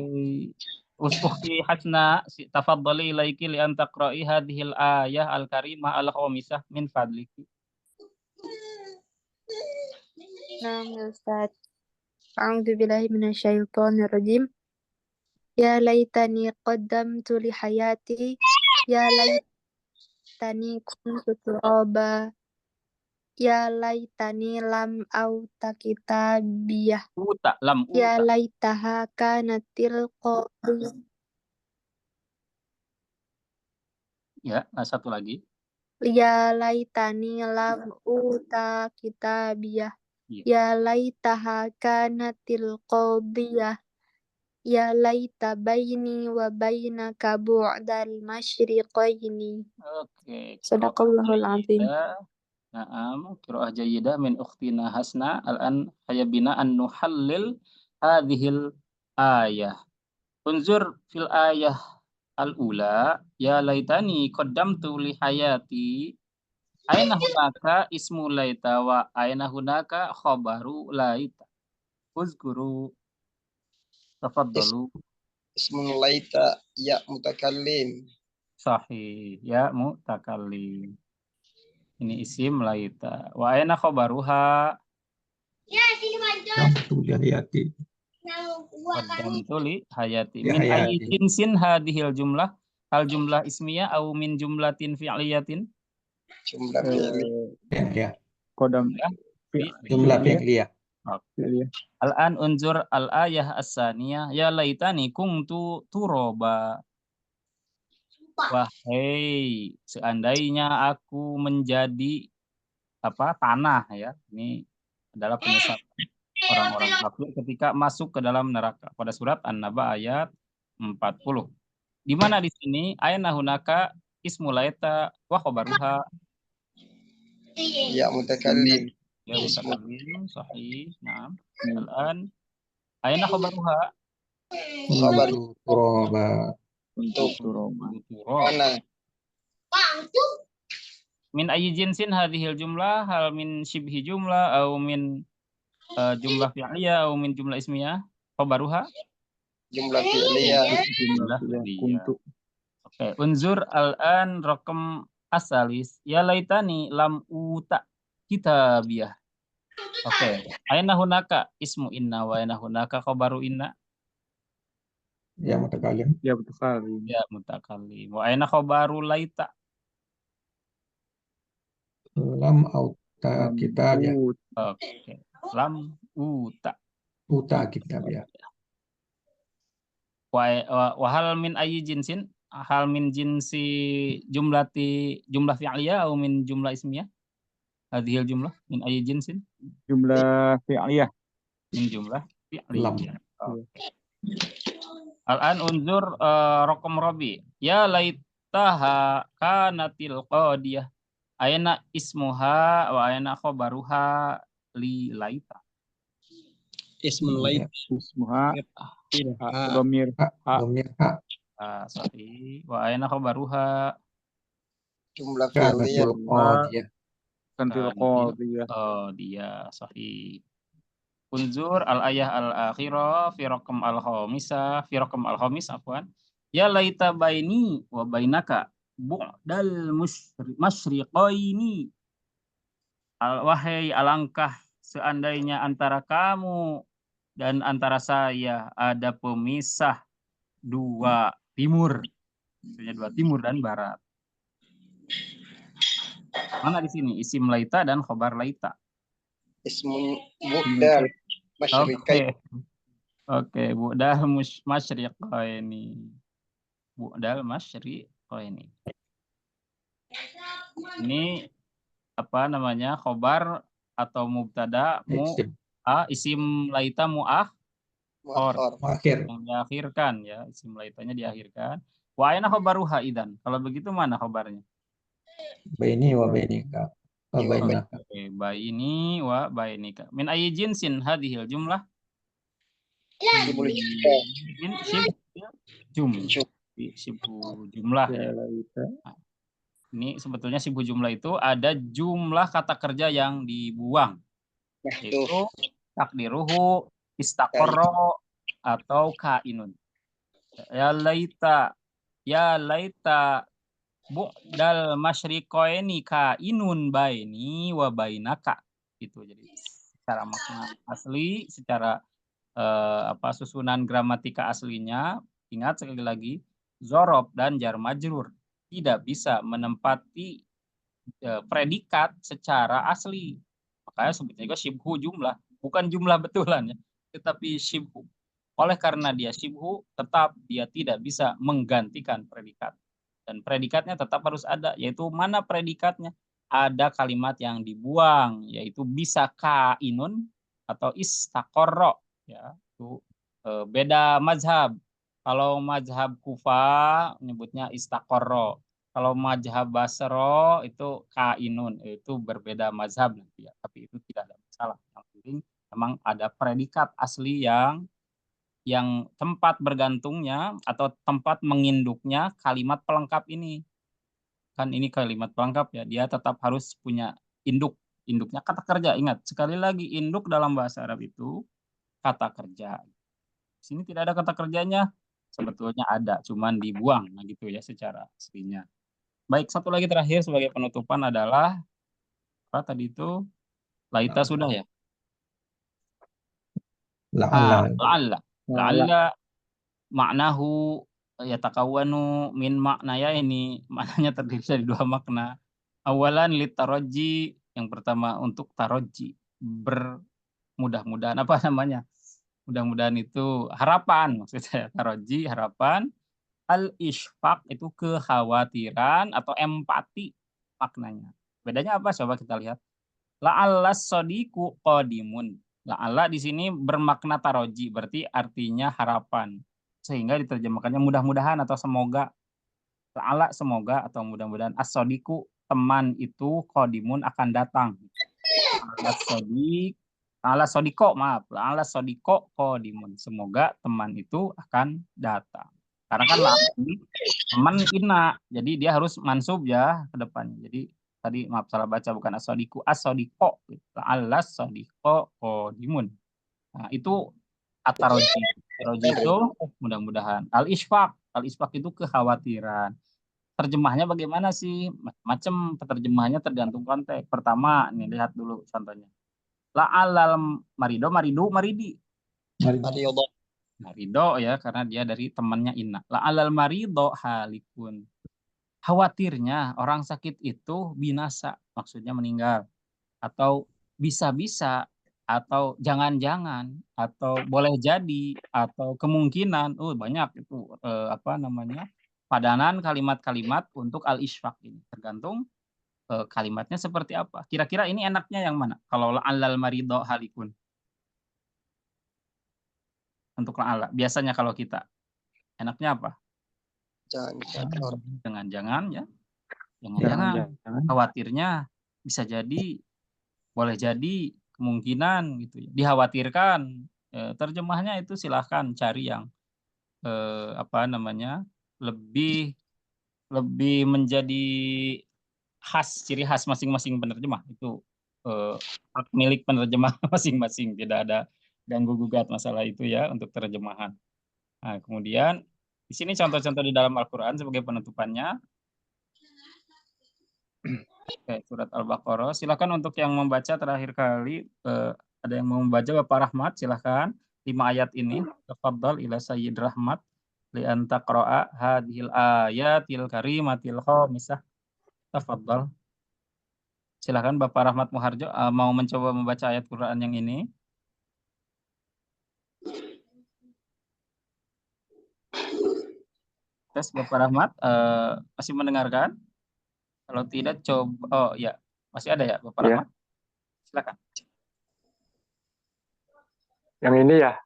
Ukhti Hasna, tafaddali ilaiki li an taqra'i hadhil ayah al-karimah al-khamisah min fadliki. Naam ya Ustaz. A'udzu billahi minasyaitonir rajim. Ya laitani qaddamtu li hayati. Ya laitani kuntu turaba. Ya laitani lam auta kitabiyah. Ya laitaha kanatil qadiyah. Ya, satu lagi. Ya laitani lam uta kitabiyah. Ya laitaha kanatil qadiyah. Ya laita baini wa bainaka bu'dal masyriqaini. Oke. Sadaqallahul azim. Naam, qiraah jayyidah min ukhtina Hasna. Al-an hayabina an nuhallil hadhil ayah. Unzur fil ayah al-ula ya laitani qaddamtu li hayati. Aina hunaka ismu laita wa aina hunaka khabaru laita. Uzkuru tafaddalu. Ismu laita ya mutakallim. Sahih, ya mutakallim. Ini isim laita. Wa aina khabaruha? Qaddamtu li hayati. Qaddamtu li hayati. Min ayyi jinsin hadhil jumlah? Hal jumlah ismiyah au min jumlatin fi'liyatin? Jumlah fi'liyah. Ya. Kodam. Jumlah fi'liyah. Al-an unzur al-ayah as-saniyah. Ya laitani kuntu turoba. Wahai, seandainya aku menjadi tanah ya. Ini adalah penyesalan orang-orang kafir ketika masuk ke dalam neraka pada surat An-Naba ayat 40. Di mana di sini aina hunaka ismu laita wa khabaruha? Ya mutakallim. Ya mutakallim, sahih. Naam. Al-an aina khabaruha? Khabar turaba. Mana? Min ayyi jinsin hadhil jumlah? Hal min shibhi jumlah au min jumlah fi'liyah au min jumlah ismiyah? Khabaruha? Jumlah fi'liyah. Oke, unzur al-an raqam asalis. Ya laitani lam uta kitabiyah. Oke, aina hunaka ismu inna wa aina hunaka khabaru inna? Ya mutakalim. Ya betul sekali. Ya mutakallim. Wa aina khabaru laita? Lam auta Lam kitab ya. ut. Oke. Lam uta. Uta kitab ya. Wa hal min ayyi jinsin? Hal min jinsi jumlah fi'liyah atau min jumlah ismiyah? Hadhil jumlah min ayyi jinsin? Jumlah fi'liyah. Min jumlah Lam. fi'liyah. Oke. Al-an unzur raqam rabi. Ya laitaha kanatil qadiyah. Aina ismuha wa aina khabaruha li laita. Ismun laita. Ismuha. Ha. Domir. Ha. Domir ha. Sahih. Wa aina khabaruha Jumlah fi'liyah. Kanatil qadiyah. Kantil kanatil qadiyah. qadiyah. Sahih. Unzur al-ayah al-akhirah fi raqam al-khamisah fi raqam al-khamis afwan. Ya laita baini wa bainaka bu'dal masyriqaini. Wahai alangkah seandainya antara kamu dan antara saya ada pemisah dua timur. Maksudnya dua timur dan barat. Mana di sini isim laita dan khobar laita? Ismun bu'dal masyriqain. Oke, bu'dal masyriqaini. Bu'dal masyriqaini. Ini apa namanya? Khobar atau mubtada isim laita muakhir yang diakhirkan ya, isim laitanya diakhirkan. Wa aina khabaruha idan? Kalau begitu mana khabarnya? Baini wa bainika. Wa bainaka. Oke, baini wa bainika. Min ayyi jinsin hadhil jumlah? Jumlah ya. Nah, ini sebetulnya sibuk jumlah itu ada jumlah kata kerja yang dibuang. Yaitu takdiruhu, istaqarra atau kainun. Ya laita bu'dal masyriqaini kainun baini wa bainaka. Itu jadi secara makna asli, secara susunan gramatika aslinya, ingat sekali lagi, zorob dan jar majrur tidak bisa menempati predikat secara asli. Makanya sebutnya juga syibhu jumlah, bukan jumlah betulan ya, tetapi syibhu. Oleh karena dia syibhu, tetap dia tidak bisa menggantikan predikat. Dan predikatnya tetap harus ada, yaitu mana predikatnya? Ada kalimat yang dibuang, yaitu bisa kainun atau istaqarra. Ya, itu beda mazhab. Kalau mazhab Kufah menyebutnya istaqarra. Kalau mazhab Basra itu kainun, itu berbeda mazhab nanti ya, tapi itu tidak ada masalah. Yang penting memang ada predikat asli yang tempat bergantungnya atau tempat menginduknya kalimat pelengkap ini. Kan ini kalimat pelengkap ya, dia tetap harus punya induk. Induknya kata kerja. Ingat, sekali lagi induk dalam bahasa Arab itu kata kerja. Di sini tidak ada kata kerjanya, sebetulnya ada, cuman dibuang, nah gitu ya secara aslinya. Baik, satu lagi terakhir sebagai penutupan adalah apa tadi itu? Laita sudah ya? La'alla maknahu yatakawwanu min maknaya ini, maknanya terdiri dari dua makna. Awalan litaraji, yang pertama untuk taraji, bermudah-mudahan apa namanya? Mudah-mudahan itu harapan, maksudnya taraji harapan. Al-ishfaq itu kekhawatiran atau empati maknanya. Bedanya apa? Coba kita lihat. La'allas sadiqu qadimun. La'alla di sini bermakna taroji, berarti artinya harapan. Sehingga diterjemahkannya mudah-mudahan atau semoga. La'alla semoga atau mudah-mudahan. As-sadiqu teman itu qadimun akan datang. La'allas sadiqo, maaf. La'allas sadiqo qadimun. Semoga teman itu akan datang. Karena kan teman inna, jadi dia harus mansub ya ke depannya. Jadi tadi maaf salah baca, bukan as-sadiqu, as-sadiqo. La'allas sadiqo qadimun. Nah, itu at-taroji. Taroji itu mudah-mudahan. Al-ishfaq itu kekhawatiran. Terjemahnya bagaimana sih? Macam terjemahnya tergantung konteks. Pertama, nih lihat dulu contohnya. La'alal marido maridi. Marido ya, karena dia dari temannya inna. La'alal marido halikun. Khawatirnya orang sakit itu binasa, maksudnya meninggal. Atau bisa-bisa, atau jangan-jangan, atau boleh jadi, atau kemungkinan. Banyak itu padanan kalimat-kalimat untuk al-isfaq ini. Tergantung kalimatnya seperti apa. Kira-kira ini enaknya yang mana? Kalau la'allal marido halikun. Untuk la'alla. Biasanya kalau kita enaknya apa? Jangan-jangan ya. Jangan-jangan. Khawatirnya bisa jadi, boleh jadi, kemungkinan gitu ya. Dikhawatirkan. Terjemahnya itu silahkan cari yang lebih menjadi khas, ciri khas masing-masing penerjemah. Itu hak milik penerjemah masing-masing. Tidak ada ganggu gugat masalah itu ya untuk terjemahan. Nah, kemudian di sini contoh-contoh di dalam Al-Quran sebagai penutupannya. Oke, surat Al-Baqarah. Silakan untuk yang membaca terakhir kali. Ada yang mau membaca, Bapak Rahmat, silakan. 5 ayat ini. Tafadhal ila Sayyid Rahmat. Li antaqra'a hadhil ayatil karimatil khamisah. Tafadhal. Silakan Bapak Rahmat Muharjo mau mencoba membaca ayat Quran yang ini. Tes Bapak Rahmat, masih mendengarkan? Kalau tidak coba, ya masih ada ya Bapak Rahmat? Silakan. Yang ini ya?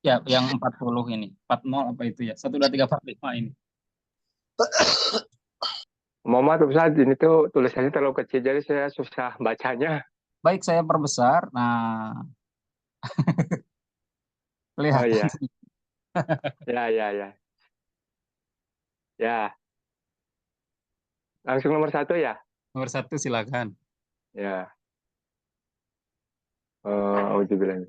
Ya, yang 40 ini. 40 apa itu ya? 1, 2, 3, 4, 5 ini. Mohon maaf Ustaz, ini tuh tulisannya terlalu kecil jadi saya susah bacanya. Baik, saya perbesar. Nah. Lihat. Oh iya. Ya. Ya. Langsung nomor 1 ya? Nomor 1 silakan. Ya. Auzubillahi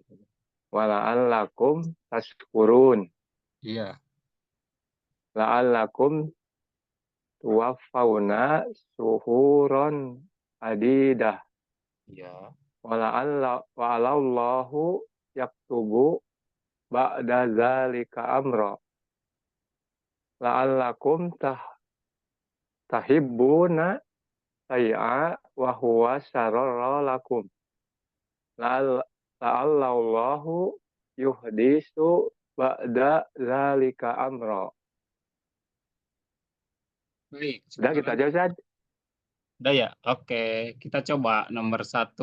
wala'allakum tashkurun. Iya. La'allakum tuwaffawna syuhuron adidah. Iya. Wala'allahu yaktubu ba'da zalika amra. La'allakum tahibbuna say'a wa huwa syarra lakum. La'allahu yuhdisu ba'da zalika amra. Baik. Sudah gitu aja Ustaz. Udah ya? Oke, kita coba nomor 1.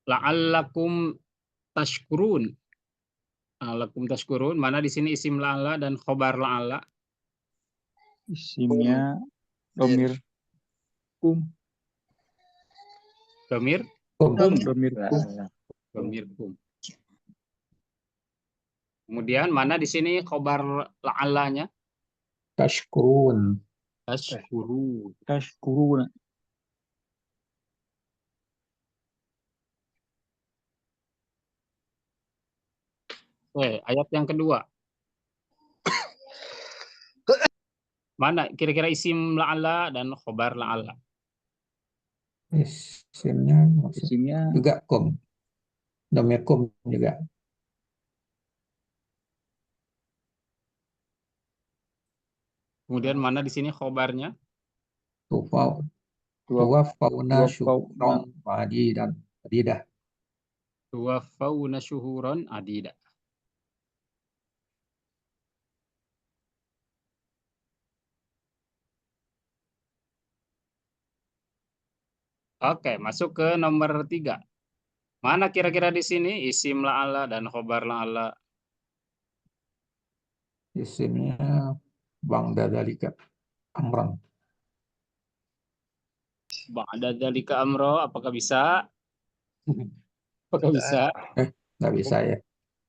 La'allakum tashkurun. La'allakum tashkurun. Mana di sini isim la'alla dan khobar la'alla? Isimnya domir kum. Domir? Domir kum. Kemudian mana di sini khobar la'allanya? Tashkurun. Tashkurun. Oke, ayat yang kedua. Mana kira-kira isim la'alla dan khobar la'alla? Isimnya Isimnya juga kum. Domir kum juga. Kemudian mana di sini khobarnya? Tuwaffawna syuhron adidah. Tuwaffawna syuhuron adidah. Oke, masuk ke nomor 3. Mana kira-kira di sini isim la'alla dan khobar la'alla? Isimnya ba'da dzalika amran. Ba'da dzalika amro, apakah bisa? Apakah bisa? Nggak bisa ya.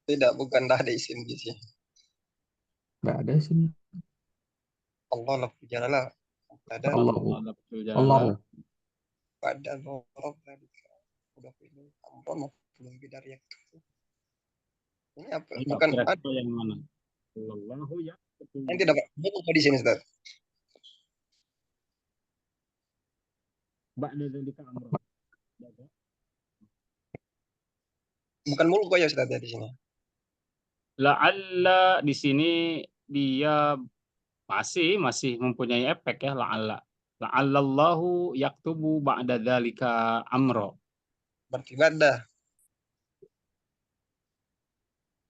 Tidak, bukan dah ada isim di sini. Nggak ada isimnya. Allah lafzu jalalah. Ada Allah. pada dhorob tadi. Udah pilih amron belum bidar yang itu. Ini apa? Bukan ada yang mana? Allahu ya. yang tidak betul di sini Ustaz. Ba'da dzalika amro. Bukan muluk ya Ustaz ya di sini. La'alla di sini dia masih mempunyai efek ya, la'alla. La'allallahu yaktubu ba'da dzalika amro. Berarti bada.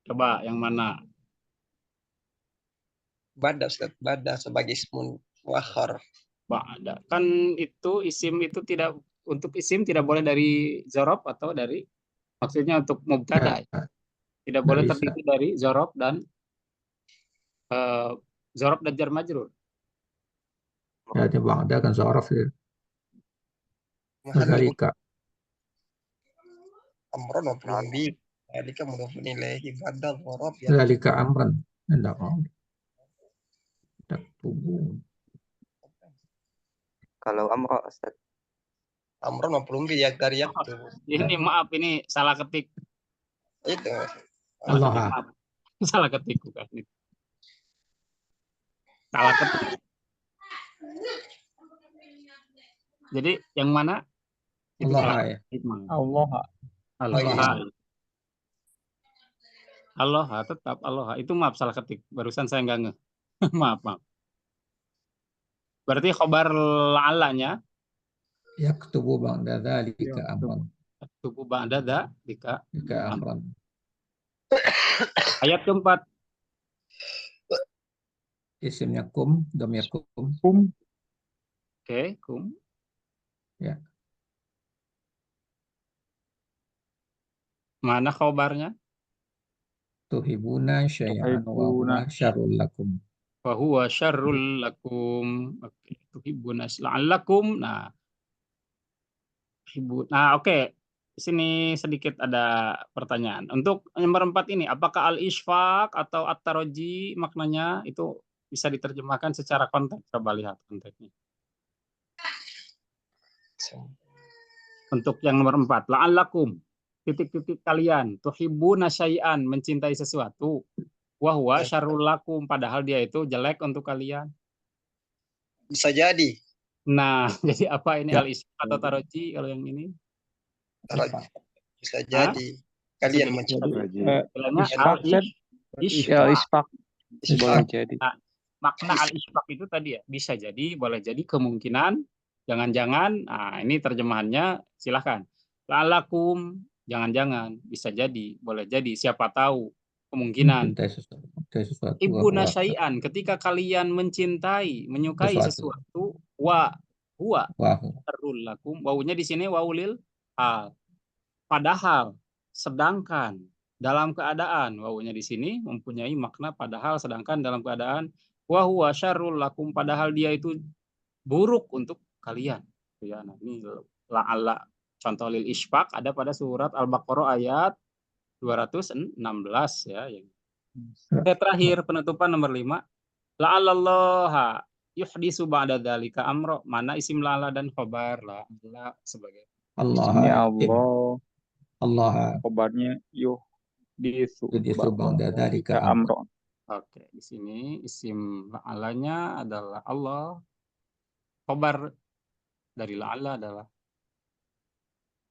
Coba yang mana? Bada Ustaz. Bada sebagai ismun muakhar. Ba'da. Kan itu isim itu tidak, untuk isim tidak boleh dari zorob atau dari, maksudnya untuk mubtada ya. Tidak boleh bisa. terdiri dari zorob dan jar majrur. Ya, dia ba'da kan zorof ya. Zalika. Amron wa belum bi. Zalika mudhafun ilaihi bada dhorob ya. Zalika amran. Enggak mau. Taktubu. Kalau amro Ustaz. Amron wa belum bi ya dari yaktu. Ini maaf, ini salah ketik. Itu. Allah. Salah ketik bukan itu. Salah ketik. Jadi yang mana? Itu Allah ya. Allah tetap Allah. Itu maaf salah ketik. Barusan saya nggak ngeh. maaf. Berarti khobar la'allanya Yaktubu ba'da dzalika amran. Yaktubu ba'da dzalika amran. Ayat keempat. Isimnya kum, dhamir kum. Oke, kum. Ya. Mana khobarnya? Tuhibuna syai'an wa huwa syarrul lakum. Wa huwa syarrul lakum. Oke, tuhibuna la'allakum. Nah, oke. Di sini sedikit ada pertanyaan. Untuk nomor 4 ini, apakah al-isfaq atau at-taraji maknanya itu bisa diterjemahkan secara konteks? Coba lihat konteksnya. Untuk yang nomor 4, la'allakum, titik-titik kalian, tuhibbuna syai'an, mencintai sesuatu, wa huwa syarrul lakum, padahal dia itu jelek untuk kalian. Bisa jadi. Nah, jadi apa ini al-isfaq atau taraji kalau yang ini? Bisa jadi. Kalian mencintai. Isfaq. Boleh jadi. Nah, makna al-isfaq itu tadi ya, bisa jadi, boleh jadi, kemungkinan, jangan-jangan. Nah, ini terjemahannya silahkan. La'allakum, jangan-jangan, bisa jadi, boleh jadi, siapa tahu, kemungkinan. Ibuna syai'an, ketika kalian mencintai, menyukai sesuatu, wa huwa syarrul lakum, wawunya di sini wawulil hal. Padahal, sedangkan, dalam keadaan, wawunya di sini mempunyai makna padahal, sedangkan, dalam keadaan, wa huwa syarrul lakum, padahal dia itu buruk untuk kalian. Ya, nah ini la'alla, contoh lil isfaq ada pada surat Al-Baqarah ayat 216 ya. Terakhir penutupan nomor 5. La'allallaha yuhdisu ba'da dzalika amro, mana isim la'alla dan khobar la'alla sebagai Allah. Allah. Allah. Khobarnya yuhdisu ba'da dzalika amro. Oke, di sini isim la'allanya adalah Allah. Khobar dari la'alla adalah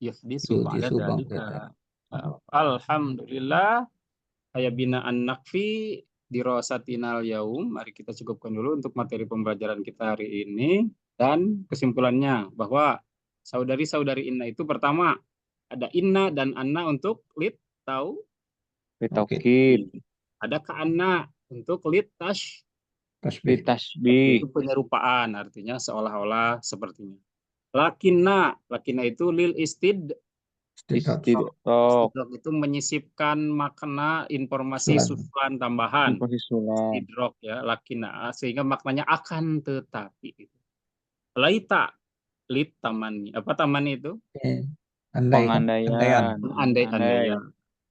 yuhdisu ba'da dzalika. Alhamdulillah, bina an-nakfi dirasatinal yaum. Mari kita cukupkan dulu untuk materi pembelajaran kita hari ini. Dan kesimpulannya bahwa saudari-saudari inna itu pertama ada inna dan anna untuk lit taukid. Ada ka'anna untuk lit tasbih. Itu penyerupaan, artinya seolah-olah sepertinya. Lakinna itu lil istidrak itu menyisipkan makna informasi susulan tambahan. Istidrak ya, lakinna, sehingga maknanya akan tetapi. Laita lit taman, apa taman itu? Pengandaian.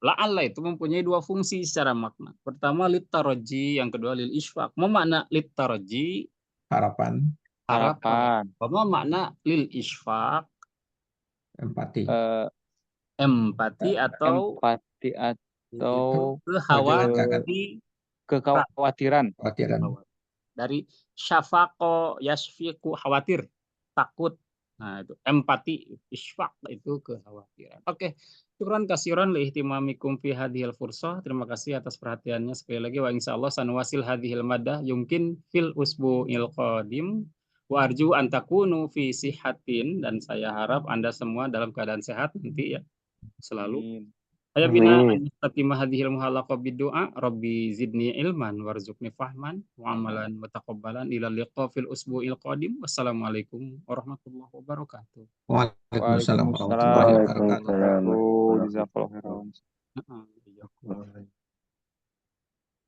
La'alla itu mempunyai dua fungsi secara makna. Pertama lit taraji, yang kedua lil isfaq. Apa makna lit taraji? Harapan. Apa makna lil isfaq? Empati. Empati atau kekhawatiran. Dari syafaqo yasfiqu, khawatir, takut. Nah, itu empati, isfaq itu kekhawatiran. Oke, syukran kasiran li ihtimamikum fi hadhil fursah. Terima kasih atas perhatiannya sekali lagi. Wa insyaallah sanuwasil hadhil madah yumkin fil usbu'il qadim. Wa arju an takunu fi sihatin, dan saya harap Anda semua dalam keadaan sehat nanti ya selalu. Aya bina Amin. tatimah hadhil muhalaqa bidu'a rabbi zidni ilman warzuqni fahman wa amalan mutaqabbalan ila liqa fil usbu'il qadim. Wassalamualaikum warahmatullahi wabarakatuh. Waalaikumsalam Waalaikumsalam warahmatullahi wabarakatuh. Waalaikumsalam. warahmatullahi wabarakatuh. Jazakallahu khairan. Heeh, iya.